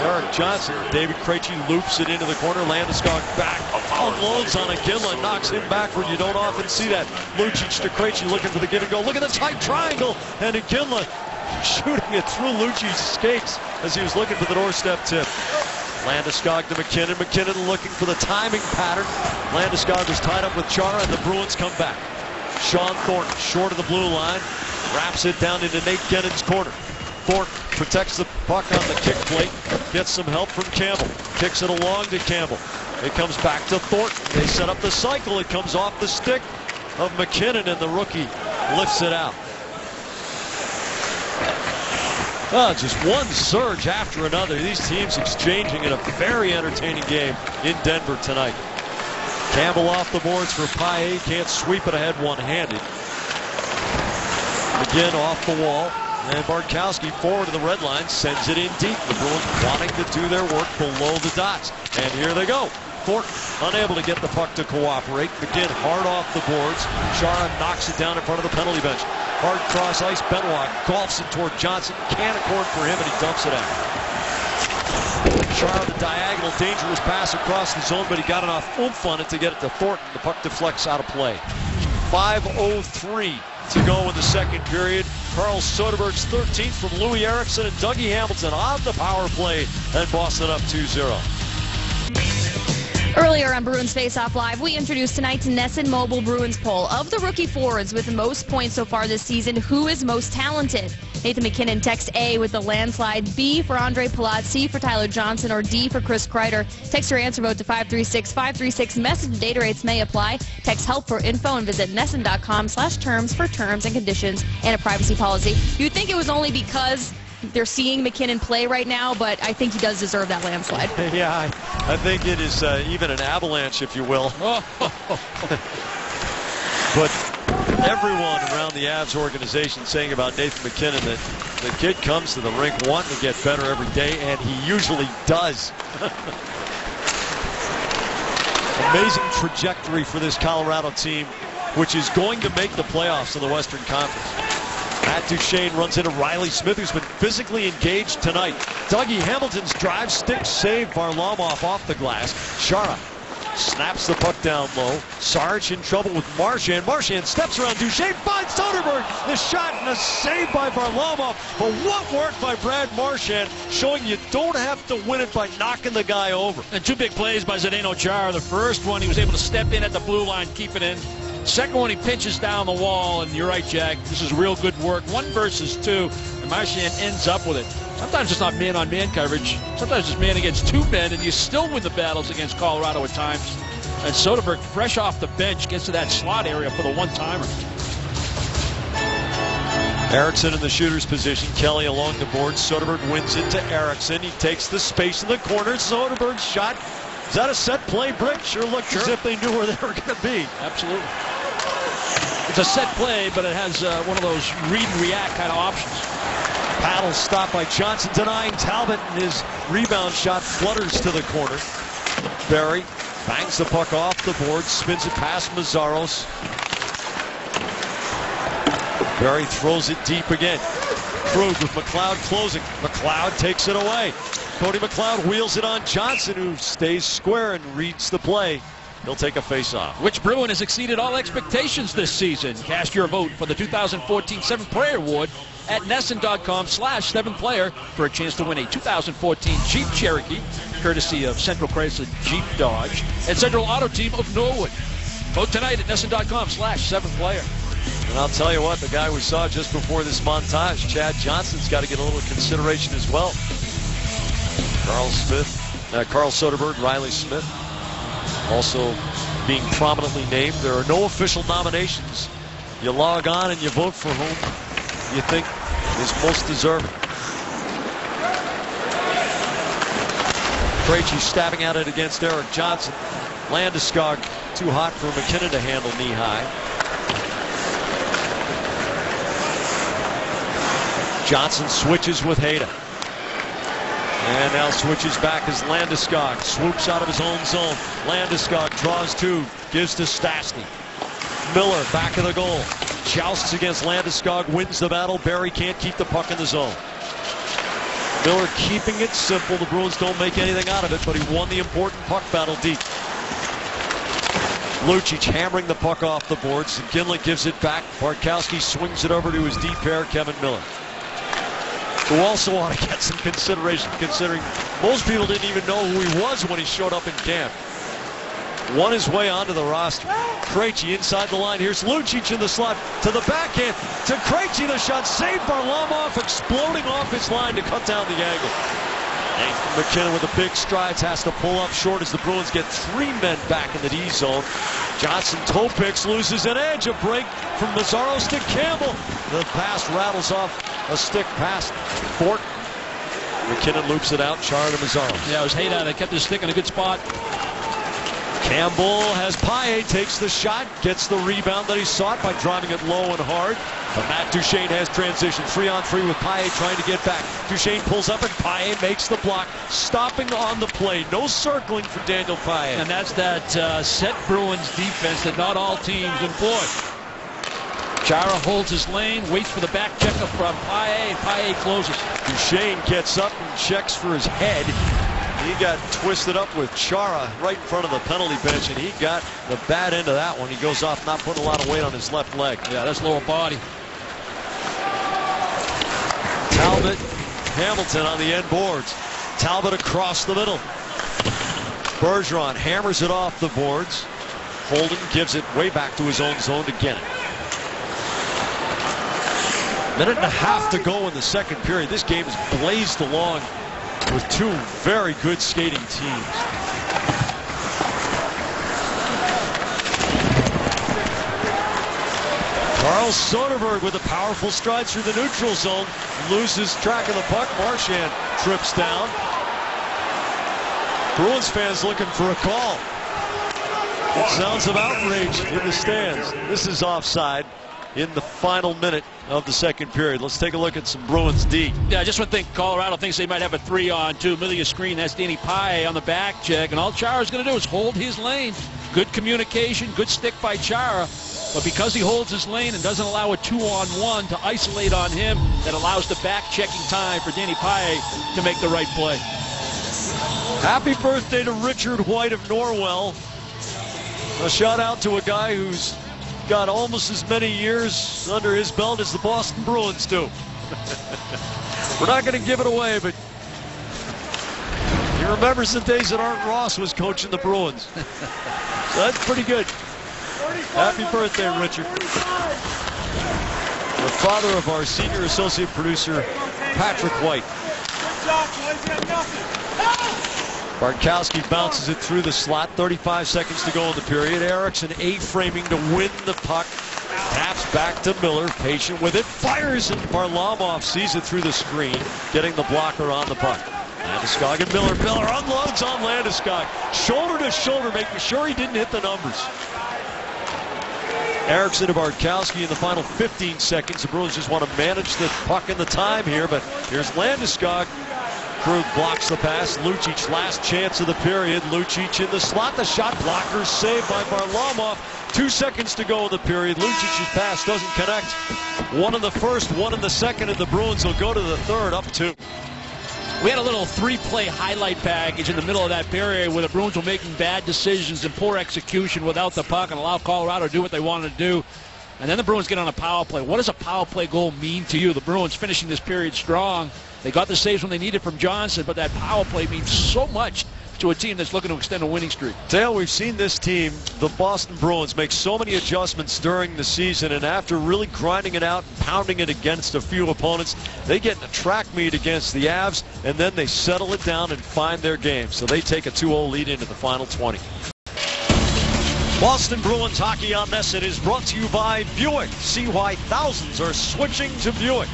Erik Johnson. David Krejci loops it into the corner. Landeskog back, unloads on Iginla, knocks him backward. You don't often see that. Lucic to Krejci looking for the give and go. Look at the tight triangle, and Iginla shooting it through Lucic's skates as he was looking for the doorstep tip. Landeskog to McKinnon. McKinnon looking for the timing pattern. Landeskog was tied up with Chara, and the Bruins come back. Sean Thornton short of the blue line, wraps it down into Nate Gennon's corner. Thornton protects the puck on the kick plate, gets some help from Campbell, kicks it along to Campbell. It comes back to Thornton. They set up the cycle. It comes off the stick of McKinnon, and the rookie lifts it out. Just one surge after another. These teams exchanging in a very entertaining game in Denver tonight. Campbell off the boards for Paille. Can't sweep it ahead one-handed. Again off the wall. And Bartkowski forward to the red line, sends it in deep. The Bruins wanting to do their work below the dots. And here they go. Thornton unable to get the puck to cooperate. Again, hard off the boards. Chara knocks it down in front of the penalty bench. Hard cross ice. Benoit golfs it toward Johnson. Can't accord for him, and he dumps it out. Chara the diagonal, dangerous pass across the zone, but he got enough oomph on it to get it to Thornton. The puck deflects out of play. 5:03 to go in the second period. Carl Soderberg's 13th from Louis Eriksson and Dougie Hamilton on the power play, and Boston up 2-0. Earlier on Bruins Face Off Live, we introduced tonight's NESN Mobile Bruins poll. Of the rookie forwards with the most points so far this season, who is most talented? Nathan MacKinnon texts A with the landslide, B for Andre Palat, C for Tyler Johnson, or D for Chris Kreider. Text your answer vote to 536-536. Message and data rates may apply. Text help for info and visit NESN.com/terms for terms and conditions and a privacy policy. You'd think it was only because they're seeing MacKinnon play right now, but I think he does deserve that landslide. Yeah, I think it is even an avalanche, if you will. But everyone around the Avs organization saying about Nathan MacKinnon that the kid comes to the rink wanting to get better every day, and he usually does. Amazing trajectory for this Colorado team, which is going to make the playoffs in the Western Conference. Matt Duchene runs into Riley Smith, who's been physically engaged tonight. Dougie Hamilton's drive stick saved Varlamov off the glass. Chara snaps the puck down low. Sarge in trouble with Marchand. Marchand steps around Duchene, finds Soderberg. The shot and a save by Varlamov. But what work by Brad Marchand, showing you don't have to win it by knocking the guy over. And two big plays by Zdeno Chara. The first one, he was able to step in at the blue line, keep it in. Second one, he pinches down the wall, and you're right, Jack. This is real good work. 1 versus 2, and Marchand ends up with it. Sometimes it's not man-on-man coverage. Sometimes it's man against two men, and you still win the battles against Colorado at times. And Soderberg, fresh off the bench, gets to that slot area for the one-timer. Eriksson in the shooter's position. Kelly along the board. Soderberg wins it to Eriksson. He takes the space in the corner. Soderberg's shot. Is that a set play, Brick? Sure looked as if they knew where they were going to be. Absolutely. It's a set play, but it has one of those read and react kind of options. Paddle stopped by Johnson, denying Talbot, and his rebound shot flutters to the corner. Barry bangs the puck off the board, spins it past Mazzaros. Barry throws it deep again. Krug with McLeod closing. McLeod takes it away. Cody McLeod wheels it on Johnson, who stays square and reads the play. He'll take a face-off. Which Bruin has exceeded all expectations this season? Cast your vote for the 2014 7th Player Award at NESN.com/7player for a chance to win a 2014 Jeep Cherokee, courtesy of Central Chrysler Jeep Dodge and Central Auto Team of Norwood. Vote tonight at NESN.com/7player. And I'll tell you what, the guy we saw just before this montage, Chad Johnson's got to get a little consideration as well. Carl Soderberg, Riley Smith also being prominently named. There are no official nominations. You log on and you vote for whom you think is most deserving. Krejci stabbing at it against Erik Johnson. Landeskog too hot for McKinnon to handle knee high. Johnson switches with Hayda. And now switches back as Landeskog swoops out of his own zone. Landeskog draws two, gives to Stastny. Miller back of the goal. Jousts against Landeskog, wins the battle. Barrie can't keep the puck in the zone. Miller keeping it simple. The Bruins don't make anything out of it, but he won the important puck battle deep. Lucic hammering the puck off the boards. Ginla gives it back. Bartkowski swings it over to his deep pair, Kevin Miller, who also ought to get some consideration, considering most people didn't even know who he was when he showed up in camp. Won his way onto the roster. Krejci inside the line. Here's Lucic in the slot to the backhand. To Krejci, the shot saved. Varlamov exploding off his line to cut down the angle. And McKinnon with the big strides has to pull up short as the Bruins get three men back in the D zone. Johnson toe picks, loses an edge. A break from Mazzaros to Campbell. The pass rattles off a stick past Fort. McKinnon loops it out. Chara to Mazzaros. Yeah, it was Hayda that kept his stick in a good spot. Campbell has Paille, takes the shot, gets the rebound that he sought by driving it low and hard. But Matt Duchene has transition, 3-on-3 with Paille trying to get back. Duchene pulls up and Paille makes the block, stopping on the play. No circling for Daniel Paille. And that's that set Bruins defense that not all teams employ. Chara holds his lane, waits for the back checkup from Paille, and Paille closes. Duchene gets up and checks for his head. He got twisted up with Chara right in front of the penalty bench, and he got the bad end of that one. He goes off not putting a lot of weight on his left leg. Yeah, that's lower body. Talbot, Hamilton on the end boards. Talbot across the middle. Bergeron hammers it off the boards. Holden gives it way back to his own zone to get it. Minute and a half to go in the second period. This game is blazed along with two very good skating teams. Carl Soderberg with a powerful stride through the neutral zone. Loses track of the puck. Marchand trips down. Bruins fans looking for a call. Sounds of outrage in the stands. This is offside in the final minute of the second period. Let's take a look at some Bruins D. Yeah, I just would think Colorado thinks they might have a 3-on-2. Middle of your screen, that's Danny Paille on the back check, and all Chara's going to do is hold his lane. Good communication, good stick by Chara, but because he holds his lane and doesn't allow a 2-on-1 to isolate on him, that allows the back checking time for Danny Paille to make the right play. Happy birthday to Richard White of Norwell. A shout out to a guy who's got almost as many years under his belt as the Boston Bruins do. We're not going to give it away, but he remembers the days that Art Ross was coaching the Bruins. So that's pretty good. Happy birthday, Richard. The father of our senior associate producer, Patrick White. Bartkowski bounces it through the slot. 35 seconds to go in the period. Eriksson A-framing to win the puck. Taps back to Miller. Patient with it. Fires, and Varlamov sees it through the screen, getting the blocker on the puck. Landeskog and Miller. Miller unloads on Landeskog. Shoulder to shoulder, making sure he didn't hit the numbers. Eriksson to Bartkowski in the final 15 seconds. The Bruins just want to manage the puck and the time here, but here's Landeskog. Krug blocks the pass. Lucic, last chance of the period. Lucic in the slot. The shot blocker saved by Varlamov. 2 seconds to go in the period. Lucic's pass doesn't connect. One in the first, one in the second, and the Bruins will go to the third, up 2. We had a little 3-play highlight package in the middle of that period where the Bruins were making bad decisions and poor execution without the puck and allow Colorado to do what they wanted to do. And then the Bruins get on a power play. What does a power play goal mean to you? The Bruins finishing this period strong. They got the saves when they needed from Johnson, but that power play means so much to a team that's looking to extend a winning streak. Dale, we've seen this team, the Boston Bruins, make so many adjustments during the season, and after really grinding it out and pounding it against a few opponents, they get in a track meet against the Avs, and then they settle it down and find their game. So they take a 2-0 lead into the final 20. Boston Bruins Hockey on NESN is brought to you by Buick. See why thousands are switching to Buick.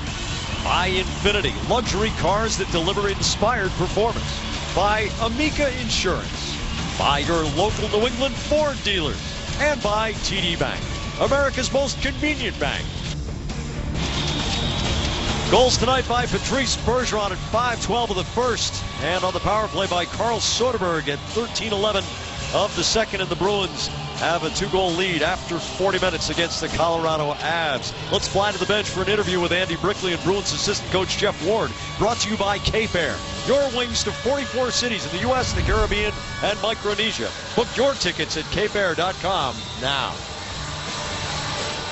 By Infinity, luxury cars that deliver inspired performance. By Amica Insurance. By your local New England Ford dealers. And by TD Bank, America's most convenient bank. Goals tonight by Patrice Bergeron at 5:12 of the first. And on the power play by Carl Soderberg at 13:11 of the second. And the Bruins have a 2-goal lead after 40 minutes against the Colorado Avs. Let's fly to the bench for an interview with Andy Brickley and Bruins assistant coach Jeff Ward. Brought to you by K-Fair. Your wings to 44 cities in the U.S., the Caribbean, and Micronesia. Book your tickets at kfair.com now.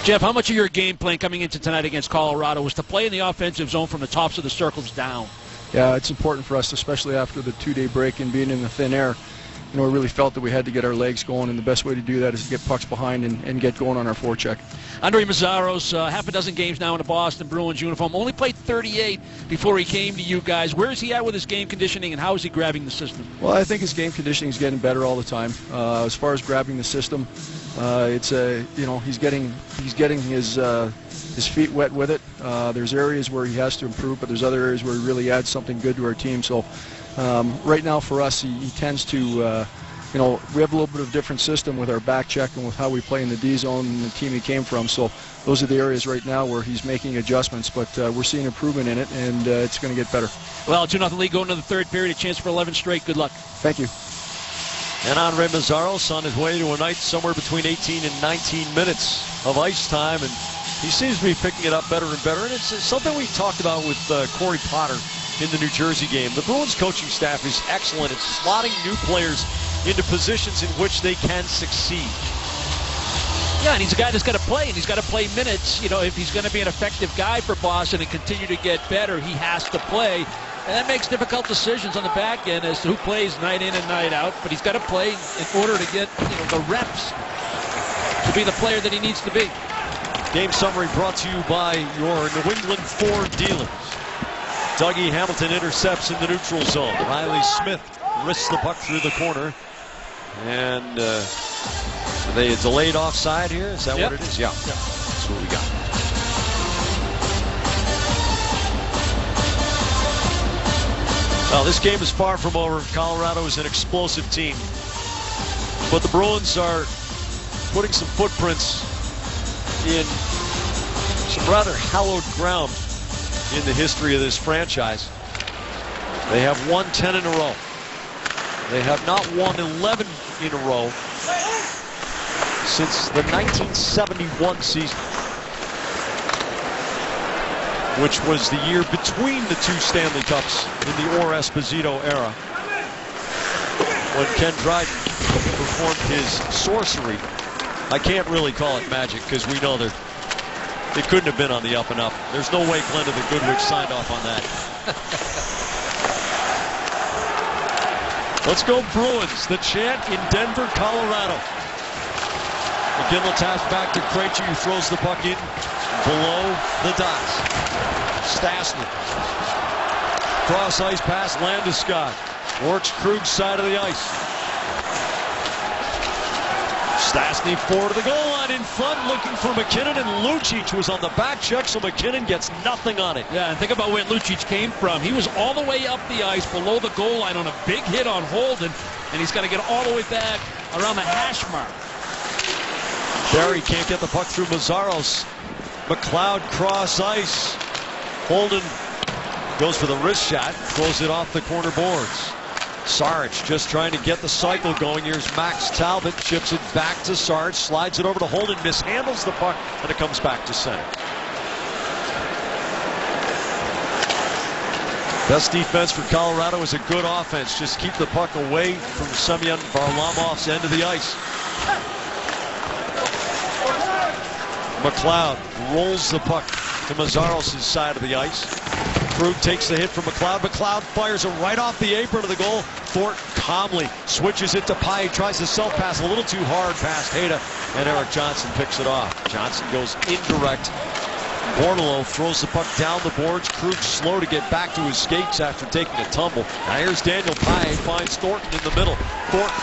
Jeff, how much of your game plan coming into tonight against Colorado was to play in the offensive zone from the tops of the circles down? Yeah, it's important for us, especially after the 2-day break and being in the thin air. You know, we really felt that we had to get our legs going, and the best way to do that is to get pucks behind and get going on our forecheck. Andre Mazzaro's half a dozen games now in a Boston Bruins uniform. Only played 38 before he came to you guys. Where is he at with his game conditioning, and how is he grabbing the system? Well, I think his game conditioning is getting better all the time. As far as grabbing the system, it's he's getting his feet wet with it. There's areas where he has to improve, but there's other areas where he really adds something good to our team. So right now for us, he tends to, we have a little bit of a different system with our back check and with how we play in the D zone and the team he came from. So those are the areas right now where he's making adjustments, but we're seeing improvement in it, and it's going to get better. Well, 2-0 lead going into the third period, a chance for 11 straight. Good luck. Thank you. And Andre Mazzaro's on his way to a night somewhere between 18 and 19 minutes of ice time, and he seems to be picking it up better and better. And it's something we talked about with Corey Potter in the New Jersey game. The Bruins coaching staff is excellent at slotting new players into positions in which they can succeed. Yeah, and he's a guy that's got to play, and he's got to play minutes. You know, if he's going to be an effective guy for Boston and continue to get better, he has to play. And that makes difficult decisions on the back end as to who plays night in and night out. But he's got to play in order to get the reps to be the player that he needs to be. Game summary brought to you by your New England Ford dealers. Dougie Hamilton intercepts in the neutral zone. Riley Smith wrists the puck through the corner. And they delayed offside here. Is that what it is? Yeah. That's what we got. Well, this game is far from over. Colorado is an explosive team. But the Bruins are putting some footprints in some rather hallowed ground in the history of this franchise. They have won 10 in a row. They have not won 11 in a row since the 1971 season, which was the year between the two Stanley Cups in the Orr Esposito era, when Ken Dryden performed his sorcery. I can't really call it magic because we know that it couldn't have been on the up and up. There's no way Glenda the Goodwitch signed off on that. Let's go Bruins. The chant in Denver, Colorado. McGinley taps back to Krejci, who throws the puck in below the dots. Stastny. Cross ice pass, Landeskog. Works Krug's side of the ice. Stastny forward to the goal line in front, looking for McKinnon, and Lucic was on the back check, so McKinnon gets nothing on it. Yeah, and think about where Lucic came from. He was all the way up the ice below the goal line on a big hit on Holden, and he's got to get all the way back around the hash mark. Barry can't get the puck through Mazzaros. McLeod cross ice. Holden goes for the wrist shot, throws it off the corner boards. Sarge just trying to get the cycle going. Here's Max Talbot, chips it back to Sarge, slides it over to Holden, mishandles the puck, and it comes back to center. Best defense for Colorado is a good offense. Just keep the puck away from Semyon Varlamov's end of the ice. McLeod rolls the puck to Mazzaros' side of the ice. Krug takes the hit from McLeod. McLeod fires it right off the apron of the goal. Thornton calmly switches it to Paille, tries to self-pass a little too hard past Hayda, and Erik Johnson picks it off. Johnson goes indirect. Bordeleau throws the puck down the boards. Krug slow to get back to his skates after taking a tumble. Now here's Daniel Paille, finds Thornton in the middle. Thornton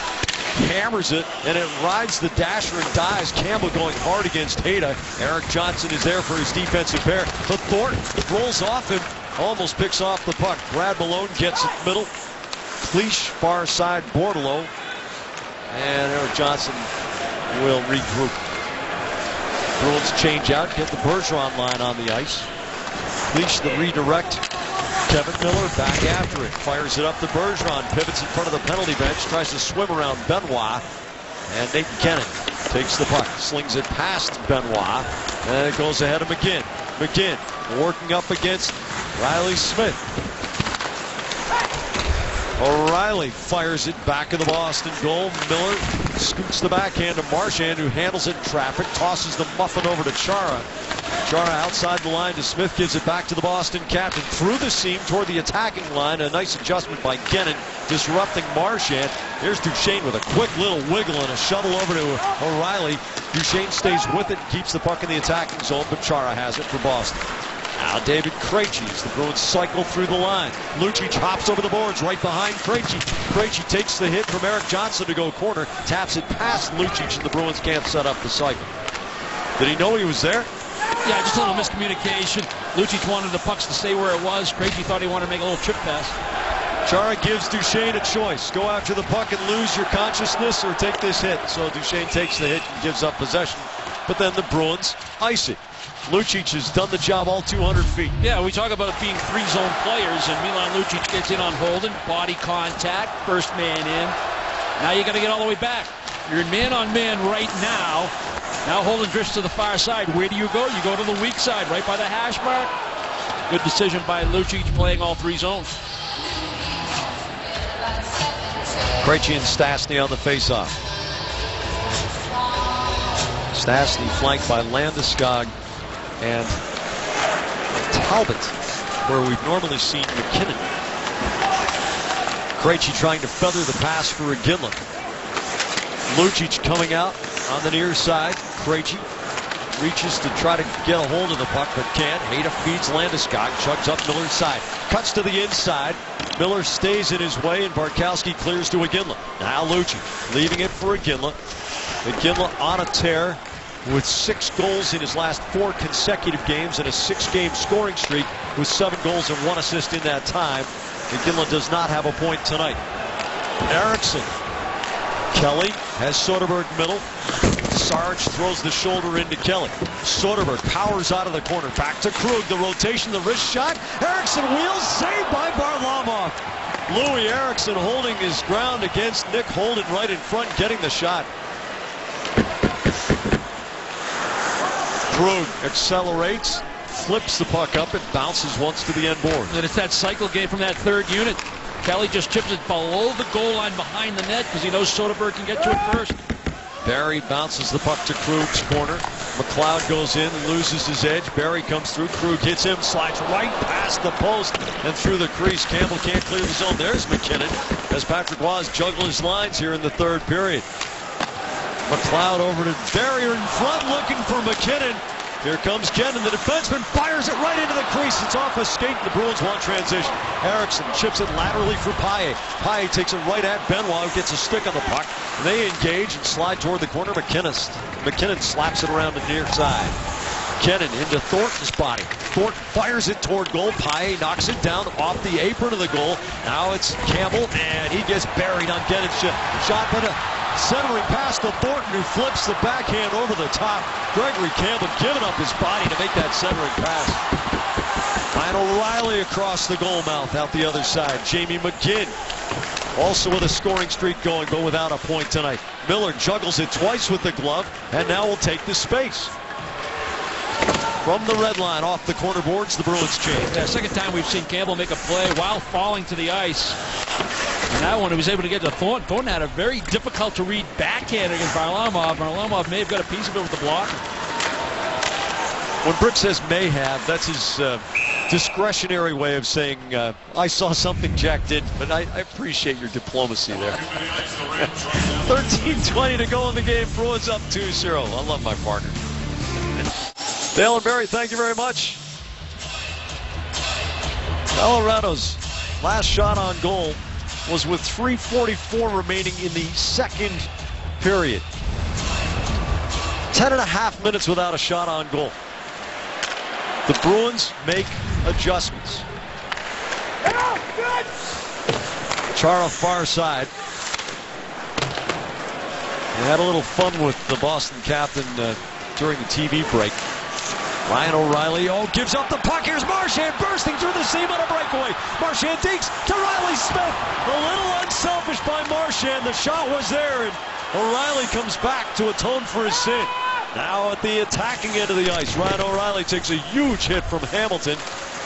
hammers it, and it rides the dasher and dives. Campbell going hard against Hayda. Erik Johnson is there for his defensive pair, but Thornton rolls off him, almost picks off the puck. Brad Malone gets it middle. Cleach far side Bordeleau, and Erik Johnson will regroup. Bruins change out, get the Bergeron line on the ice. Cleach the redirect. Kevin Miller back after it, fires it up to Bergeron, pivots in front of the penalty bench, tries to swim around Benoit, and Nathan Kennan takes the puck, slings it past Benoit, and it goes ahead of McGinn. McGinn working up against Riley Smith. O'Reilly fires it back of the Boston goal. Miller scoots the backhand to Marchand, who handles it in traffic, tosses the muffin over to Chara. Chara outside the line to Smith, gives it back to the Boston captain through the seam toward the attacking line. A nice adjustment by Gennon, disrupting Marchand. Here's Duchesne with a quick little wiggle and a shovel over to O'Reilly. Duchesne stays with it and keeps the puck in the attacking zone, but Chara has it for Boston. Now David Krejci as the Bruins cycle through the line. Lucic hops over the boards right behind Krejci. Krejci takes the hit from Erik Johnson to go corner, taps it past Lucic, and the Bruins can't set up the cycle. Did he know he was there? Yeah, just a little miscommunication. Lucic wanted the pucks to stay where it was. Krejci thought he wanted to make a little chip pass. Chara gives Duchesne a choice. Go after the puck and lose your consciousness, or take this hit. So Duchesne takes the hit and gives up possession. But then the Bruins ice it. Lucic has done the job all 200 feet. Yeah, we talk about it being three-zone players, and Milan Lucic gets in on Holden, body contact, first man in. Now you got to get all the way back. You're in man-on-man right now. Now Holden drifts to the far side. Where do you go? You go to the weak side, right by the hash mark. Good decision by Lucic, playing all three zones. Krejci and Stastny on the face-off. Stastny flanked by Landeskog and Talbot, where we've normally seen McKinnon. Krejci trying to feather the pass for Iginla. Lucic coming out on the near side. Krejci reaches to try to get a hold of the puck, but can't. Hayda feeds Landeskog, chugs up Miller's side, cuts to the inside. Miller stays in his way, and Bartkowski clears to Iginla. Now Lucic leaving it for Iginla. Iginla on a tear, with 6 goals in his last 4 consecutive games and a 6-game scoring streak with 7 goals and 1 assist in that time. Iginla does not have a point tonight. Eriksson. Kelly has Soderberg middle. Sarge throws the shoulder into Kelly. Soderberg powers out of the corner. Back to Krug. The rotation, the wrist shot. Eriksson wheels, saved by Varlamov. Louis Eriksson holding his ground against Nick Holden right in front, getting the shot. Krug accelerates, flips the puck up, and bounces once to the end board. And it's that cycle game from that third unit. Kelly just chips it below the goal line behind the net because he knows Soderberg can get to it first. Barry bounces the puck to Krug's corner. McLeod goes in, loses his edge. Barry comes through. Krug hits him, slides right past the post and through the crease. Campbell can't clear the zone. There's McKinnon as Patrick Roy juggles his lines here in the third period. McLeod over to Barrier in front, looking for McKinnon. Here comes Kennan. The defenseman fires it right into the crease. It's off a skate. The Bruins want transition. Eriksson chips it laterally for Paille. Paille takes it right at Benoit, who gets a stick on the puck. They engage and slide toward the corner. McKinnon slaps it around the near side. Kennan into Thornton's body. Thornton fires it toward goal. Paille knocks it down off the apron of the goal. Now it's Campbell, and he gets buried on Kennan's shot, but centering pass to Thornton, who flips the backhand over the top. Gregory Campbell giving up his body to make that centering pass. Ryan O'Reilly across the goal mouth out the other side. Jamie McGinn also with a scoring streak going, but without a point tonight. Miller juggles it twice with the glove, and now will take the space. From the red line off the corner boards, the Bruins change. Yeah, second time we've seen Campbell make a play while falling to the ice. And that one, he was able to get to Thornton. Thornton had a very difficult to read backhand against Varlamov. Varlamov may have got a piece of it with the block. When Brick says may have, that's his discretionary way of saying I saw something Jack did, but I appreciate your diplomacy there. 13:20 to go in the game. Bruins up 2-0. I love my partner. Dale and Barry, thank you very much. Colorado's last shot on goal was with 3:44 remaining in the second period. 10.5 minutes without a shot on goal. The Bruins make adjustments. Chara far side. They had a little fun with the Boston captain during the TV break. Ryan O'Reilly, gives up the puck. Here's Marchand bursting through the seam on a breakaway. Marchand digs to Riley Smith. A little unselfish by Marchand. The shot was there, and O'Reilly comes back to atone for his sin. Now at the attacking end of the ice, Ryan O'Reilly takes a huge hit from Hamilton.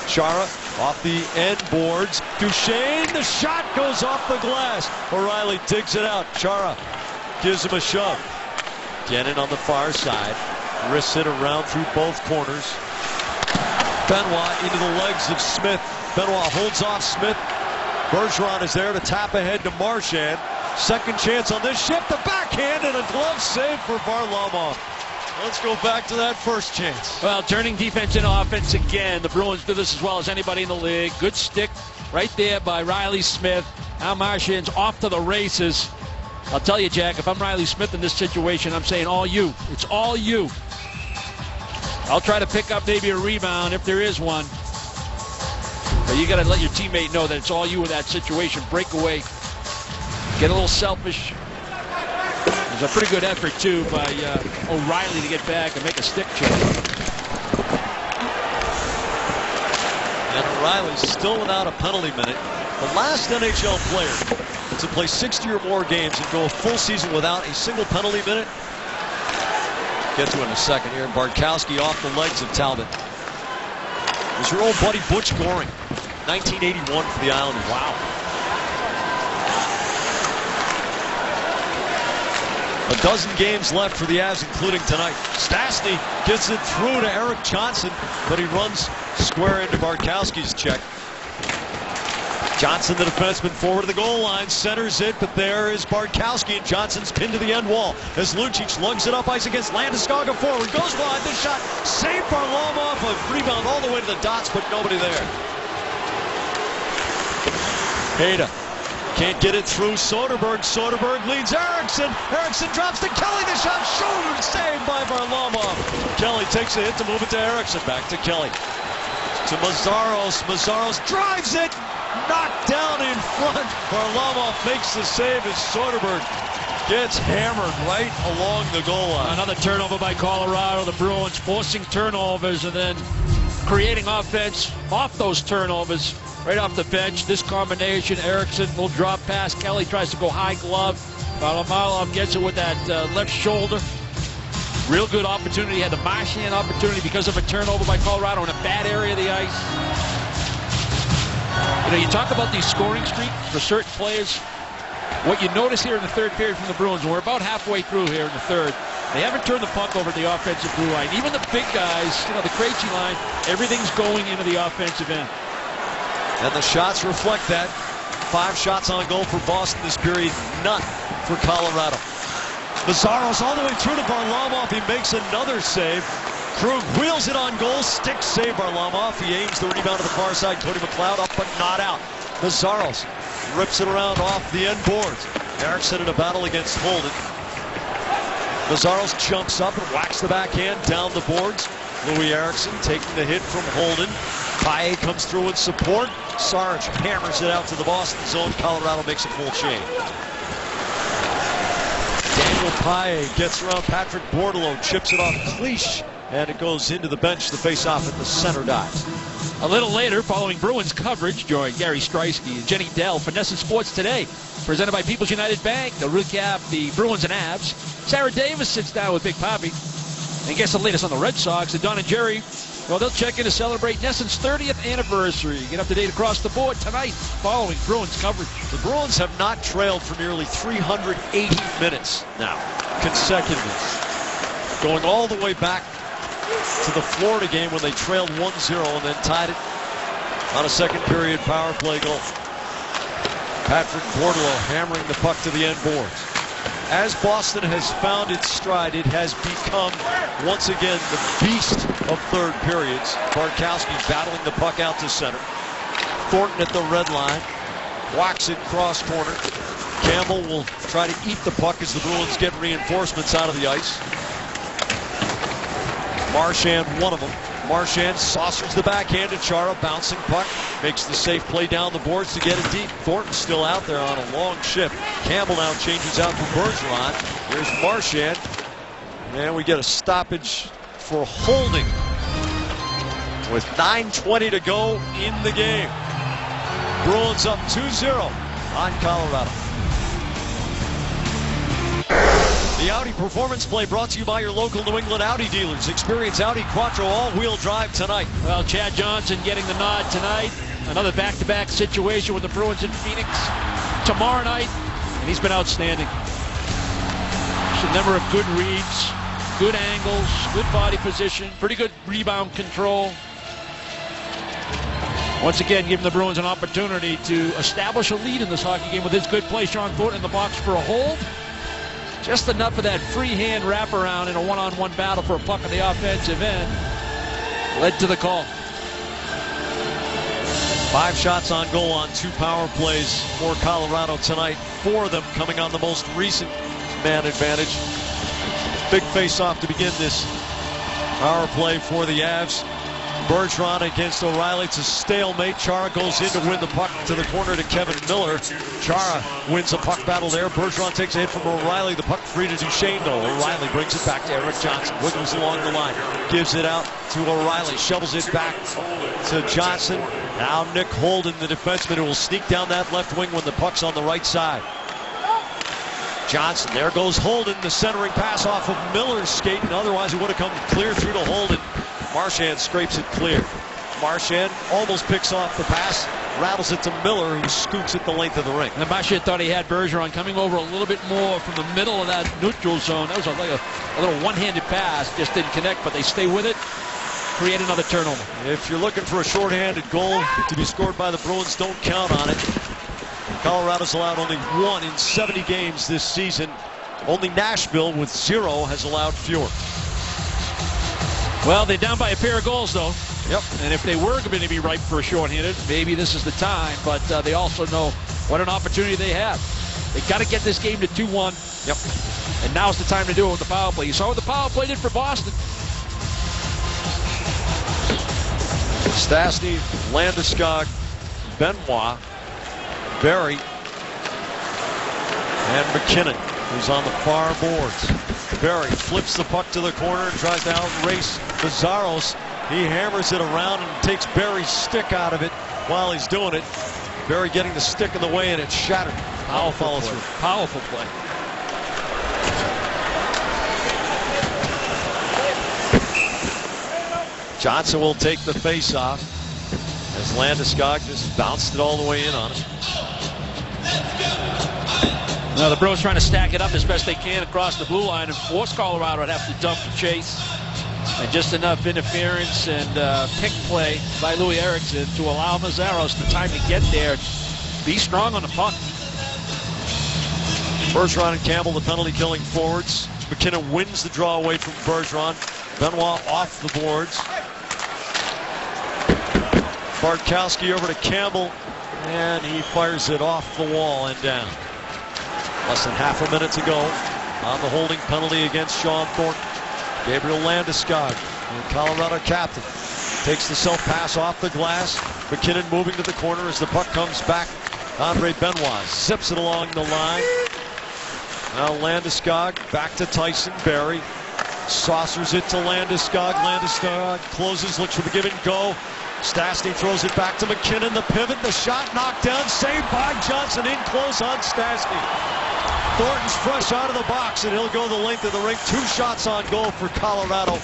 Chara off the end boards. Duchesne, the shot goes off the glass. O'Reilly digs it out. Chara gives him a shove. Gannon on the far side. Wrists it around through both corners. Benoit into the legs of Smith. Benoit holds off Smith. Bergeron is there to tap ahead to Marchand. Second chance on this shift. The backhand and a glove save for Varlamov. Let's go back to that first chance. Well, turning defense into offense again. The Bruins do this as well as anybody in the league. Good stick right there by Riley Smith. Now Marchand's off to the races. I'll tell you, Jack, if I'm Riley Smith in this situation, I'm saying all you. It's all you. I'll try to pick up maybe a rebound if there is one. But you got to let your teammate know that it's all you in that situation. Break away. Get a little selfish. It was a pretty good effort, too, by O'Reilly to get back and make a stick change. And O'Reilly's still without a penalty minute. The last NHL player to play 60 or more games and go a full season without a single penalty minute. Get to it in a second here. Bartkowski off the legs of Talbot. It was your old buddy Butch Goring, 1981 for the Islanders. Wow. A dozen games left for the Avs, including tonight. Stastny gets it through to Eric Johnson, but he runs square into Bartkowski's check. Johnson, the defenseman, forward of the goal line, centers it, but there is Bartkowski, and Johnson's pinned to the end wall as Lucic lugs it up ice against Landeskog forward. Goes wide, the shot saved Varlamov, a rebound all the way to the dots, but nobody there. Hayda can't get it through Soderberg. Soderberg leads Eriksson. Eriksson drops to Kelly. The shot shouldered, saved by Varlamov. Kelly takes a hit to move it to Eriksson. Back to Kelly. To Mazzaros. Mazzaros drives it. Knocked down in front. Varlamov makes the save as Soderberg gets hammered right along the goal line. Another turnover by Colorado. The Bruins forcing turnovers and then creating offense off those turnovers. Right off the bench, this combination, Eriksson will drop past. Kelly tries to go high glove. Varlamov gets it with that left shoulder. Real good opportunity. Had the Marchand opportunity because of a turnover by Colorado in a bad area of the ice. You know, you talk about these scoring streaks for certain players. What you notice here in the third period from the Bruins, and we're about halfway through here in the third, they haven't turned the puck over the offensive blue line. Even the big guys, you know, the Krejci line, everything's going into the offensive end. And the shots reflect that. 5 shots on goal for Boston this period, none for Colorado. Mazzaros all the way through to Varlamov. He makes another save. Krug wheels it on goal. Stick save Varlamov. He aims the rebound to the far side. Cody McLeod up but not out. Mazzaros rips it around off the end boards. Eriksson in a battle against Holden. Mazzaros jumps up and whacks the backhand down the boards. Louis Eriksson taking the hit from Holden. Paille comes through in support. Sarge hammers it out to the Boston zone. Colorado makes a full change. Daniel Paille gets around Patrick Bordelot, chips it off Cliche, and it goes into the bench. The face-off at the center dot. A little later, following Bruins coverage, join Gary Striesky and Jenny Dell for NESN Sports Today, presented by People's United Bank. They'll recap the Bruins and Avs. Sarah Davis sits down with Big Papi and gets the latest on the Red Sox. And Don and Jerry, well, they'll check in to celebrate NESN's 30th anniversary. Get up to date across the board tonight following Bruins coverage. The Bruins have not trailed for nearly 380 minutes now, consecutively. Going all the way back to the Florida game when they trailed 1-0 and then tied it on a second period power play goal. Patrick Bordeleau hammering the puck to the end boards. As Boston has found its stride, it has become, once again, the beast of third periods. Bartkowski battling the puck out to center. Thornton at the red line. Whacks it cross corner. Campbell will try to eat the puck as the Bruins get reinforcements out of the ice. Marchand, one of them. Marchand saucers the backhand to Chara, bouncing puck, makes the safe play down the boards to get it deep. Thornton still out there on a long shift. Campbell now changes out for Bergeron. Here's Marchand, and we get a stoppage for holding with 9:20 to go in the game. Bruins up 2-0 on Colorado. The Audi Performance Play brought to you by your local New England Audi dealers. Experience Audi Quattro all-wheel drive tonight. Well, Chad Johnson getting the nod tonight. Another back-to-back situation with the Bruins in Phoenix tomorrow night, and he's been outstanding. Just a number of good reads, good angles, good body position, pretty good rebound control. Once again, giving the Bruins an opportunity to establish a lead in this hockey game with his good play. Sean Thornton in the box for a hold. Just enough of that free hand wraparound in a one-on-one battle for a puck on the offensive end led to the call. 5 shots on goal on 2 power plays for Colorado tonight. 4 of them coming on the most recent man advantage. Big face-off to begin this power play for the Avs. Bergeron against O'Reilly. It's a stalemate. Chara goes in to win the puck to the corner to Kevin Miller. Chara wins a puck battle there. Bergeron takes a hit from O'Reilly. The puck free to Duchesne, though. O'Reilly brings it back to Eric Johnson. Wiggles along the line. Gives it out to O'Reilly. Shovels it back to Johnson. Now Nick Holden, the defenseman, who will sneak down that left wing when the puck's on the right side. Johnson, there goes Holden. The centering pass off of Miller's skate, and otherwise it would have come clear through to Holden. Marchand scrapes it clear. Marchand almost picks off the pass, rattles it to Miller, who scoots it the length of the ring. And Marchand thought he had Bergeron coming over a little bit more from the middle of that neutral zone. That was like a little one-handed pass, just didn't connect, but they stay with it, create another turnover. If you're looking for a shorthanded goal to be scored by the Bruins, don't count on it. Colorado's allowed only 1 in 70 games this season. Only Nashville, with 0, has allowed fewer. Well, they're down by a pair of goals, though. Yep. And if they were going to be ripe for a shorthanded, maybe this is the time. But they also know what an opportunity they have. They got to get this game to 2-1. Yep. And now's the time to do it with the power play. You saw what the power play did for Boston. Stastny, Landeskog, Benoit, Barry, and McKinnon, who's on the far boards. Barry flips the puck to the corner and tries to outrace Pizarros. He hammers it around and takes Barry's stick out of it while he's doing it. Barry getting the stick in the way, and it's shattered. Powerful play. Powerful play. Johnson will take the face-off as Landeskog just bounced it all the way in on him. Now the Bruins trying to stack it up as best they can across the blue line and force Colorado to have to dump the chase. And just enough interference and pick play by Louis Eriksson to allow Mazzaros the time to get there. Be strong on the puck. Bergeron and Campbell, the penalty-killing forwards. McKinnon wins the draw away from Bergeron. Benoit off the boards. Bartkowski over to Campbell, and he fires it off the wall and down. Less than half a minute to go on the holding penalty against Sean Thornton. Gabriel Landeskog, the Colorado captain, takes the self-pass off the glass. McKinnon moving to the corner as the puck comes back. Andre Benoit zips it along the line. Now Landeskog back to Tyson Barrie. Saucers it to Landeskog. Landeskog closes, looks for the give and go. Stastny throws it back to McKinnon. The pivot, the shot knocked down, saved by Johnson, in close on Stastny. Thornton's fresh out of the box, and he'll go the length of the ring. 2 shots on goal for Colorado.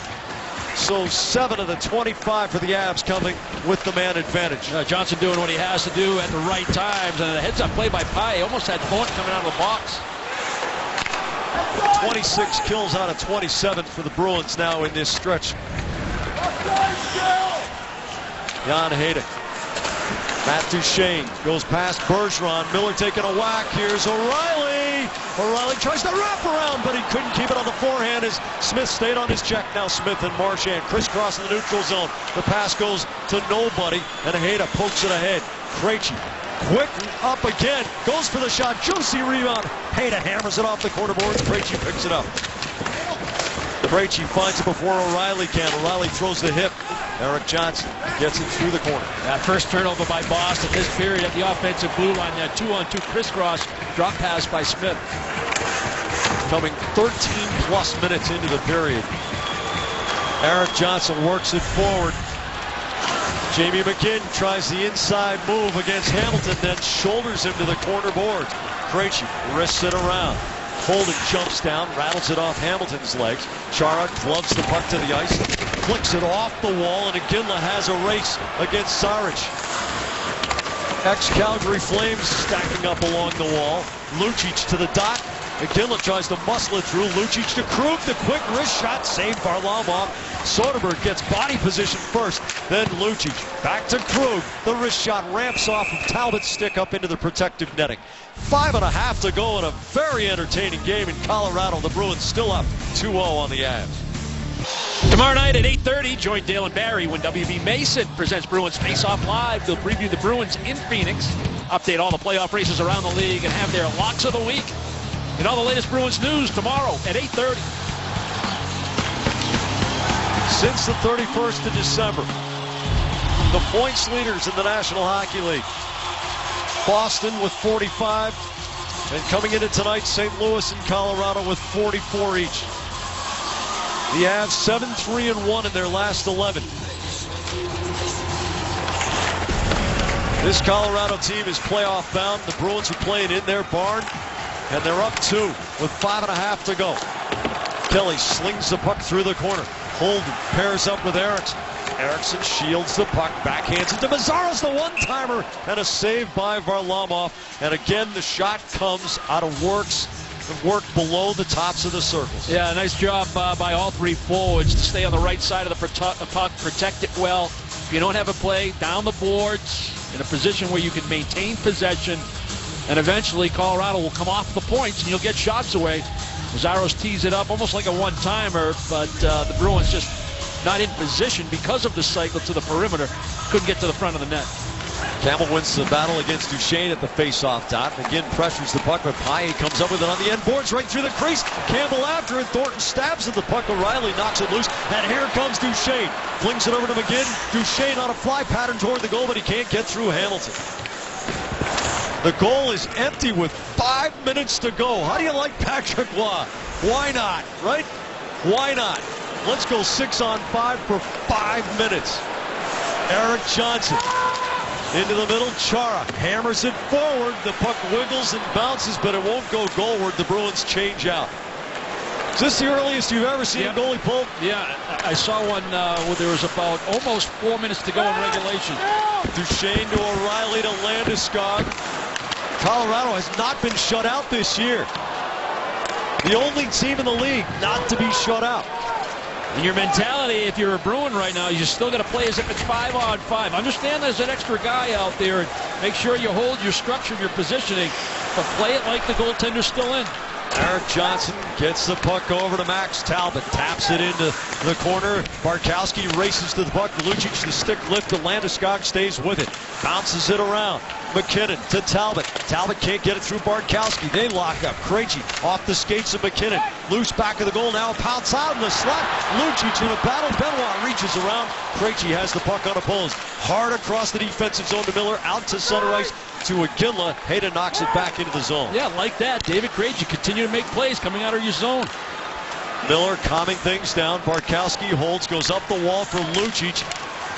So 7 of the 25 for the Avs coming with the man advantage. Johnson doing what he has to do at the right times, and a heads-up play by Pye. Almost had Thornton coming out of the box. 26 kills out of 27 for the Bruins now in this stretch. Jan Hayek Matt Duchene goes past Bergeron. Miller taking a whack. Here's O'Reilly. O'Reilly tries to wrap around, but he couldn't keep it on the forehand as Smith stayed on his check. Now Smith and Marchand crisscross in the neutral zone. The pass goes to nobody, and Hayda pokes it ahead. Krejci, quick up again, goes for the shot. Juicy rebound. Hayda hammers it off the corner boards. Krejci picks it up. Krejci finds it before O'Reilly can. O'Reilly throws the hip. Erik Johnson gets it through the corner. That first turnover by Boston this period at the offensive blue line. That 2-on-2 crisscross drop pass by Smith. Coming 13+ minutes into the period. Erik Johnson works it forward. Jamie McGinn tries the inside move against Hamilton, then shoulders him to the corner boards. Krejci wrists it around. Holden jumps down, rattles it off Hamilton's legs. Chara gloves the puck to the ice, flicks it off the wall, and Iginla has a race against Saric. Ex-Calgary Flames stacking up along the wall. Lucic to the dot. Iginla tries to muscle it through. Lucic to Krug. The quick wrist shot saved Varlamov. Soderberg gets body position first. Then Lucic back to Krug. The wrist shot ramps off of Talbot's stick up into the protective netting. 5.5 to go in a very entertaining game in Colorado. The Bruins still up 2-0 on the Avs. Tomorrow night at 8:30, join Dale and Barry when W.B. Mason presents Bruins Face Off Live. They'll preview the Bruins in Phoenix, update all the playoff races around the league, and have their locks of the week. And all the latest Bruins news tomorrow at 8:30. Since the 31st of December, the points leaders in the National Hockey League. Boston with 45, and coming into tonight, St. Louis and Colorado with 44 each. The Avs 7-3-1 in their last 11. This Colorado team is playoff bound. The Bruins are playing in their barn, and they're up 2 with 5.5 to go. Kelly slings the puck through the corner. Holden pairs up with Eriksson. Eriksson shields the puck, backhands it to Mazzaros, the one-timer, and a save by Varlamov. And again, the shot comes out of work below the tops of the circles. Yeah, nice job by all three forwards to stay on the right side of the puck, protect it well. If you don't have a play, down the boards, in a position where you can maintain possession, and eventually Colorado will come off the points and you'll get shots away. Mazzaros tees it up almost like a one-timer, but the Bruins just not in position because of the cycle to the perimeter. Couldn't get to the front of the net. Campbell wins the battle against Duchene at the face-off dot. Again pressures the puck, but Paille comes up with it on the end boards right through the crease. Campbell after it. Thornton stabs at the puck. O'Reilly knocks it loose, and here comes Duchene. Flings it over to McGinn. Duchene on a fly pattern toward the goal, but he can't get through Hamilton. The goal is empty with 5 minutes to go. How do you like Patrick Roy? Why not, right? Why not? Let's go 6-on-5 for 5 minutes. Erik Johnson into the middle. Chara hammers it forward. The puck wiggles and bounces, but it won't go goalward. The Bruins change out. Is this the earliest you've ever seen a goalie pull? Yeah, I saw one where there was about almost 4 minutes to go in regulation. Duchene to O'Reilly to Landeskog. Colorado has not been shut out this year. The only team in the league not to be shut out. And your mentality, if you're a Bruin right now, you still got to play as if it's 5-on-5. Understand there's an extra guy out there, and make sure you hold your structure, your positioning, but play it like the goaltender's still in. Erik Johnson gets the puck over to Max Talbot, taps it into the corner. Bartkowski races to the puck. Lucic, the stick lift to Landeskog, stays with it. Bounces it around. McKinnon to Talbot. Talbot can't get it through Bartkowski. They lock up. Krejci off the skates of McKinnon. Loose back of the goal now. Pounce out in the slot. Lucic in a battle. Benoit reaches around. Krejci has the puck unopposed. Hard across the defensive zone to Miller. Out to center ice to Iginla. Hayda knocks it back into the zone. Yeah, like that. David Krejci continue to make plays coming out of your zone. Miller calming things down. Bartkowski holds, goes up the wall for Lucic.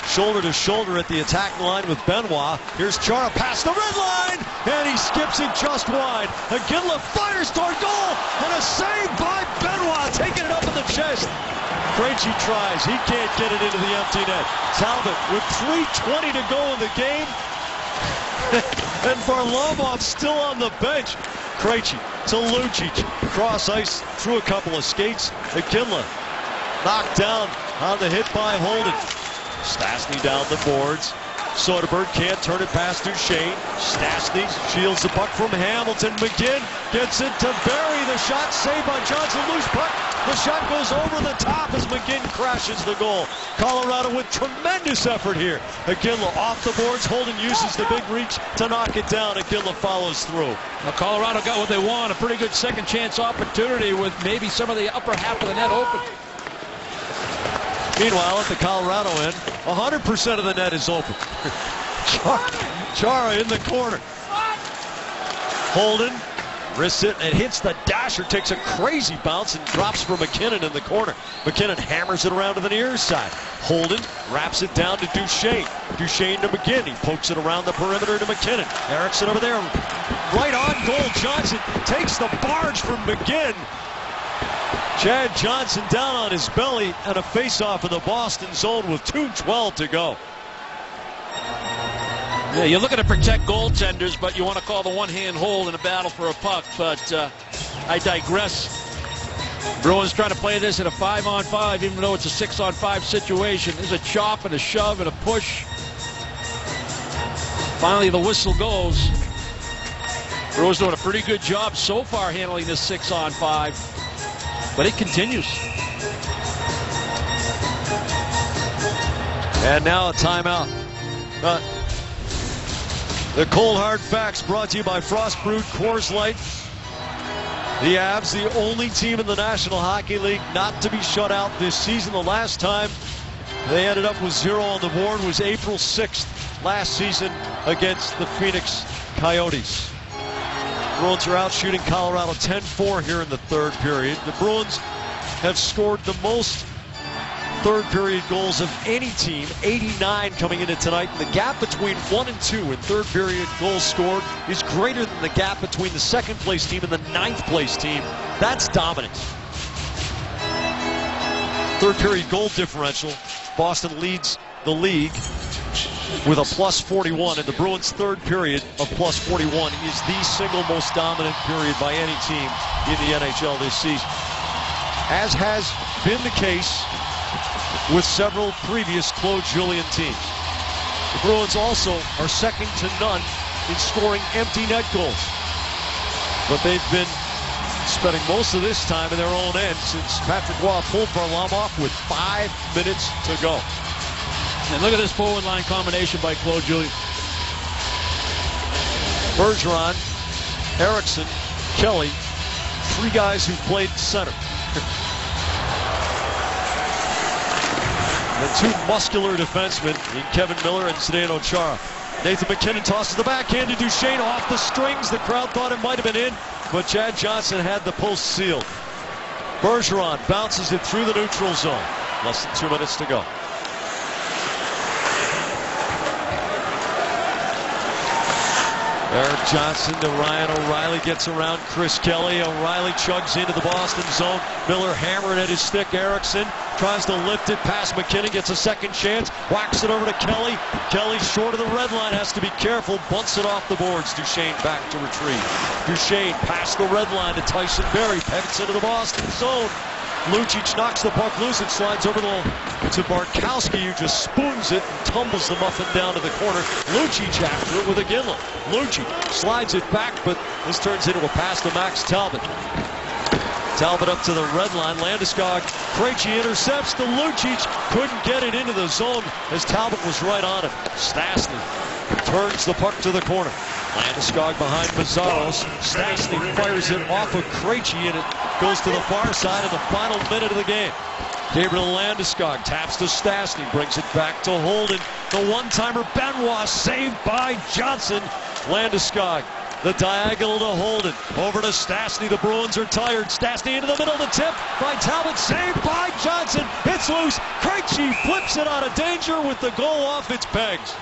Shoulder to shoulder at the attacking line with Benoit. Here's Chara past the red line, and he skips it just wide. Iginla fires toward goal, and a save by Benoit, taking it up in the chest. Krejci tries. He can't get it into the empty net. Talbot with 3:20 to go in the game. And Varlamov still on the bench. Krejci to Lucic. Cross ice through a couple of skates. Iginla knocked down on the hit by Holden. Stastny down the boards. Soderberg can't turn it past Duchesne. Stastny shields the puck from Hamilton. McGinn gets it to Barry. The shot saved by Johnson. Loose puck. The shot goes over the top as McGinn crashes the goal. Colorado with tremendous effort here. Iginla off the boards. Holden uses the big reach to knock it down. Iginla follows through. Well, Colorado got what they want. A pretty good second chance opportunity with maybe some of the upper half of the net open. Meanwhile, at the Colorado end, 100% of the net is open. Chara in the corner. Holden wrists it and hits the dasher, takes a crazy bounce and drops for McKinnon in the corner. McKinnon hammers it around to the near side. Holden wraps it down to Duchesne. Duchesne to McGinn. He pokes it around the perimeter to McKinnon. Erickson over there. Right on goal. Johnson takes the barge from McGinn. Chad Johnson down on his belly and a face-off in the Boston zone with 2:12 to go. Yeah, you're looking to protect goaltenders, but you want to call the one-hand hold in a battle for a puck. But I digress. Bruins trying to play this at a 5-on-5, even though it's a 6-on-5 situation. There's a chop and a shove and a push. Finally, the whistle goes. Bruins doing a pretty good job so far handling this 6-on-5. But it continues. And now a timeout. The Cold Hard Facts brought to you by Frost Brewed Coors Light. The Avs, the only team in the National Hockey League not to be shut out this season. The last time they ended up with 0 on the board was April 6th last season against the Phoenix Coyotes. Bruins are out shooting Colorado 10-4 here in the third period. The Bruins have scored the most third period goals of any team, 89 coming into tonight. And the gap between 1 and 2 in third period goals scored is greater than the gap between the second place team and the 9th place team. That's dominance. Third period goal differential. Boston leads the league with a +41, and the Bruins' third period of +41 is the single most dominant period by any team in the NHL this season, as has been the case with several previous Claude Julien teams. The Bruins also are second to none in scoring empty net goals, but they've been spending most of this time in their own end since Patrick Roy pulled Varlamov with 5 minutes to go. And look at this forward line combination by Claude Julien. Bergeron, Erickson, Kelly, 3 guys who played center. The 2 muscular defensemen in Kevin Miller and Zdeno Chara. Nathan McKinnon tosses the backhand to Duchesne off the strings. The crowd thought it might have been in, but Chad Johnson had the post sealed. Bergeron bounces it through the neutral zone. Less than 2 minutes to go. Eric Johnson to Ryan O'Reilly, gets around Chris Kelly. O'Reilly chugs into the Boston zone. Miller hammered at his stick. Erickson tries to lift it past McKinnon, gets a second chance, whacks it over to Kelly. Kelly short of the red line, has to be careful, bunts it off the boards. Duchesne back to retrieve. Duchesne past the red line to Tyson Barrie, pivots into the Boston zone. Lucic knocks the puck loose. It slides over to Barkowski, who just spoons it and tumbles the muffin down to the corner. Lucic after it with Iginla. Lucic slides it back, but this turns into a pass to Max Talbot. Talbot up to the red line. Landeskog, Krejci intercepts. The Lucic couldn't get it into the zone as Talbot was right on it. Stastny turns the puck to the corner. Landeskog behind Mazzaros. Stastny fires it off of Krejci, and it goes to the far side in the final minute of the game. Gabriel Landeskog taps to Stastny, brings it back to Holden. The one-timer Benoit saved by Johnson. Landeskog, the diagonal to Holden. Over to Stastny. The Bruins are tired. Stastny into the middle of the tip by Talbot. Saved by Johnson. It's loose. Krejci flips it out of danger with the goal off its pegs.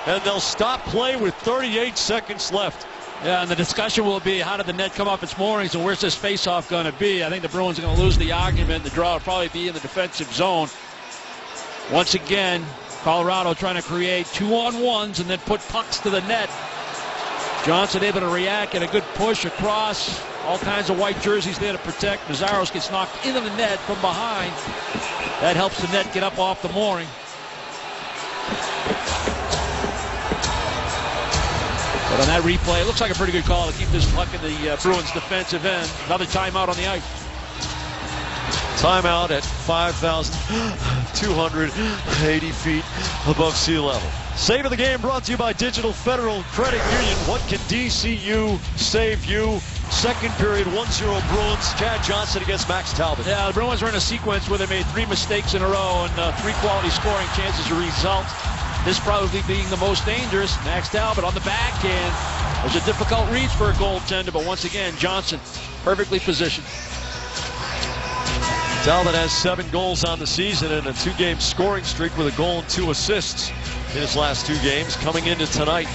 And they'll stop play with 38 seconds left. Yeah, and the discussion will be, how did the net come off its moorings and where's this face-off going to be? I think the Bruins are going to lose the argument. The draw will probably be in the defensive zone. Once again, Colorado trying to create 2-on-1s and then put pucks to the net. Johnson able to react and a good push across. All kinds of white jerseys there to protect. Mazzaros gets knocked into the net from behind. That helps the net get up off the mooring. But on that replay, it looks like a pretty good call to keep this puck in the Bruins defensive end. Another timeout on the ice. Timeout at 5,280 feet above sea level. Save of the game brought to you by Digital Federal Credit Union. What can DCU save you? Second period, 1-0 Bruins. Chad Johnson against Max Talbot. Yeah, the Bruins were in a sequence where they made 3 mistakes in a row and 3 quality scoring chances to result. This probably being the most dangerous. Max Talbot on the backhand. It was a difficult reach for a goaltender, but once again, Johnson perfectly positioned. Talbot has 7 goals on the season and a 2-game scoring streak with a goal and 2 assists in his last 2 games coming into tonight.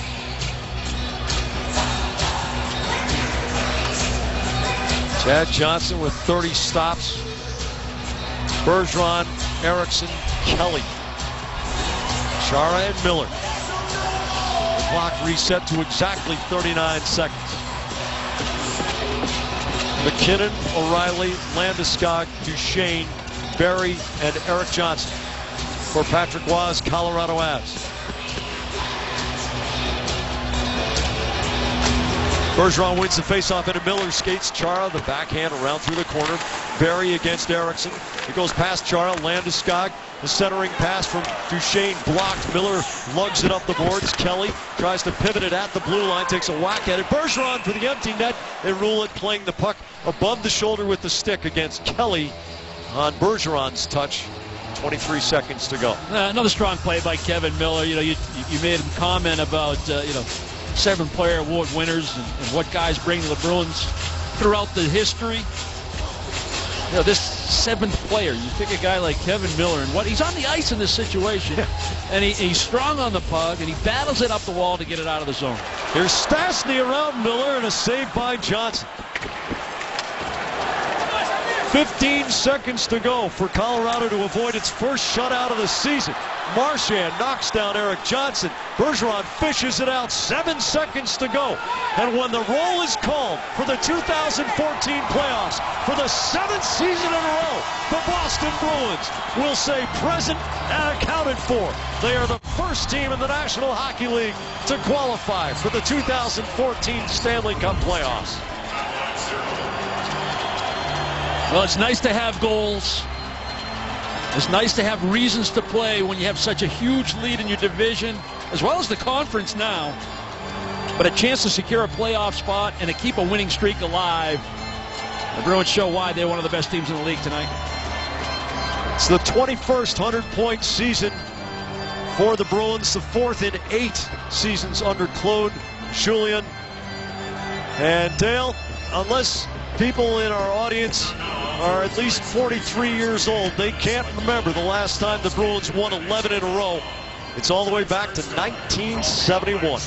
Chad Johnson with 30 stops. Bergeron, Eriksson, Kelly, Chara, and Miller. The clock reset to exactly 39 seconds. McKinnon, O'Reilly, Landeskog, Duchesne, Barry, and Erik Johnson for Patrick Roy's Colorado Avs. Bergeron wins the faceoff into Miller, skates Chara, the backhand around through the corner. Barry against Eriksson. It goes past Chara, Landeskog. The centering pass from Duchesne blocked. Miller lugs it up the boards. Kelly tries to pivot it at the blue line, takes a whack at it. Bergeron for the empty net. They rule it, playing the puck above the shoulder with the stick against Kelly on Bergeron's touch. 23 seconds to go. Another strong play by Kevin Miller. You know, you made a comment about 7 player award winners and what guys bring to the Bruins throughout the history. You know, this 7th player, you pick a guy like Kevin Miller, and he's on the ice in this situation, and he's strong on the puck, and he battles it up the wall to get it out of the zone. Here's Stastny around Miller, and a save by Johnson. 15 seconds to go for Colorado to avoid its first shutout of the season. Marchand knocks down Erik Johnson. Bergeron fishes it out. 7 seconds to go. And when the roll is called for the 2014 playoffs, for the 7th season in a row, the Boston Bruins will say present and accounted for. They are the first team in the National Hockey League to qualify for the 2014 Stanley Cup playoffs. Well, it's nice to have goals. It's nice to have reasons to play when you have such a huge lead in your division, as well as the conference now. But a chance to secure a playoff spot and to keep a winning streak alive. The Bruins show why they're one of the best teams in the league tonight. It's the 21st 100-point season for the Bruins, the 4th in 8 seasons under Claude Julien. And Dale, unless people in our audience are at least 43 years old, they can't remember the last time the Bruins won 11 in a row. It's all the way back to 1971.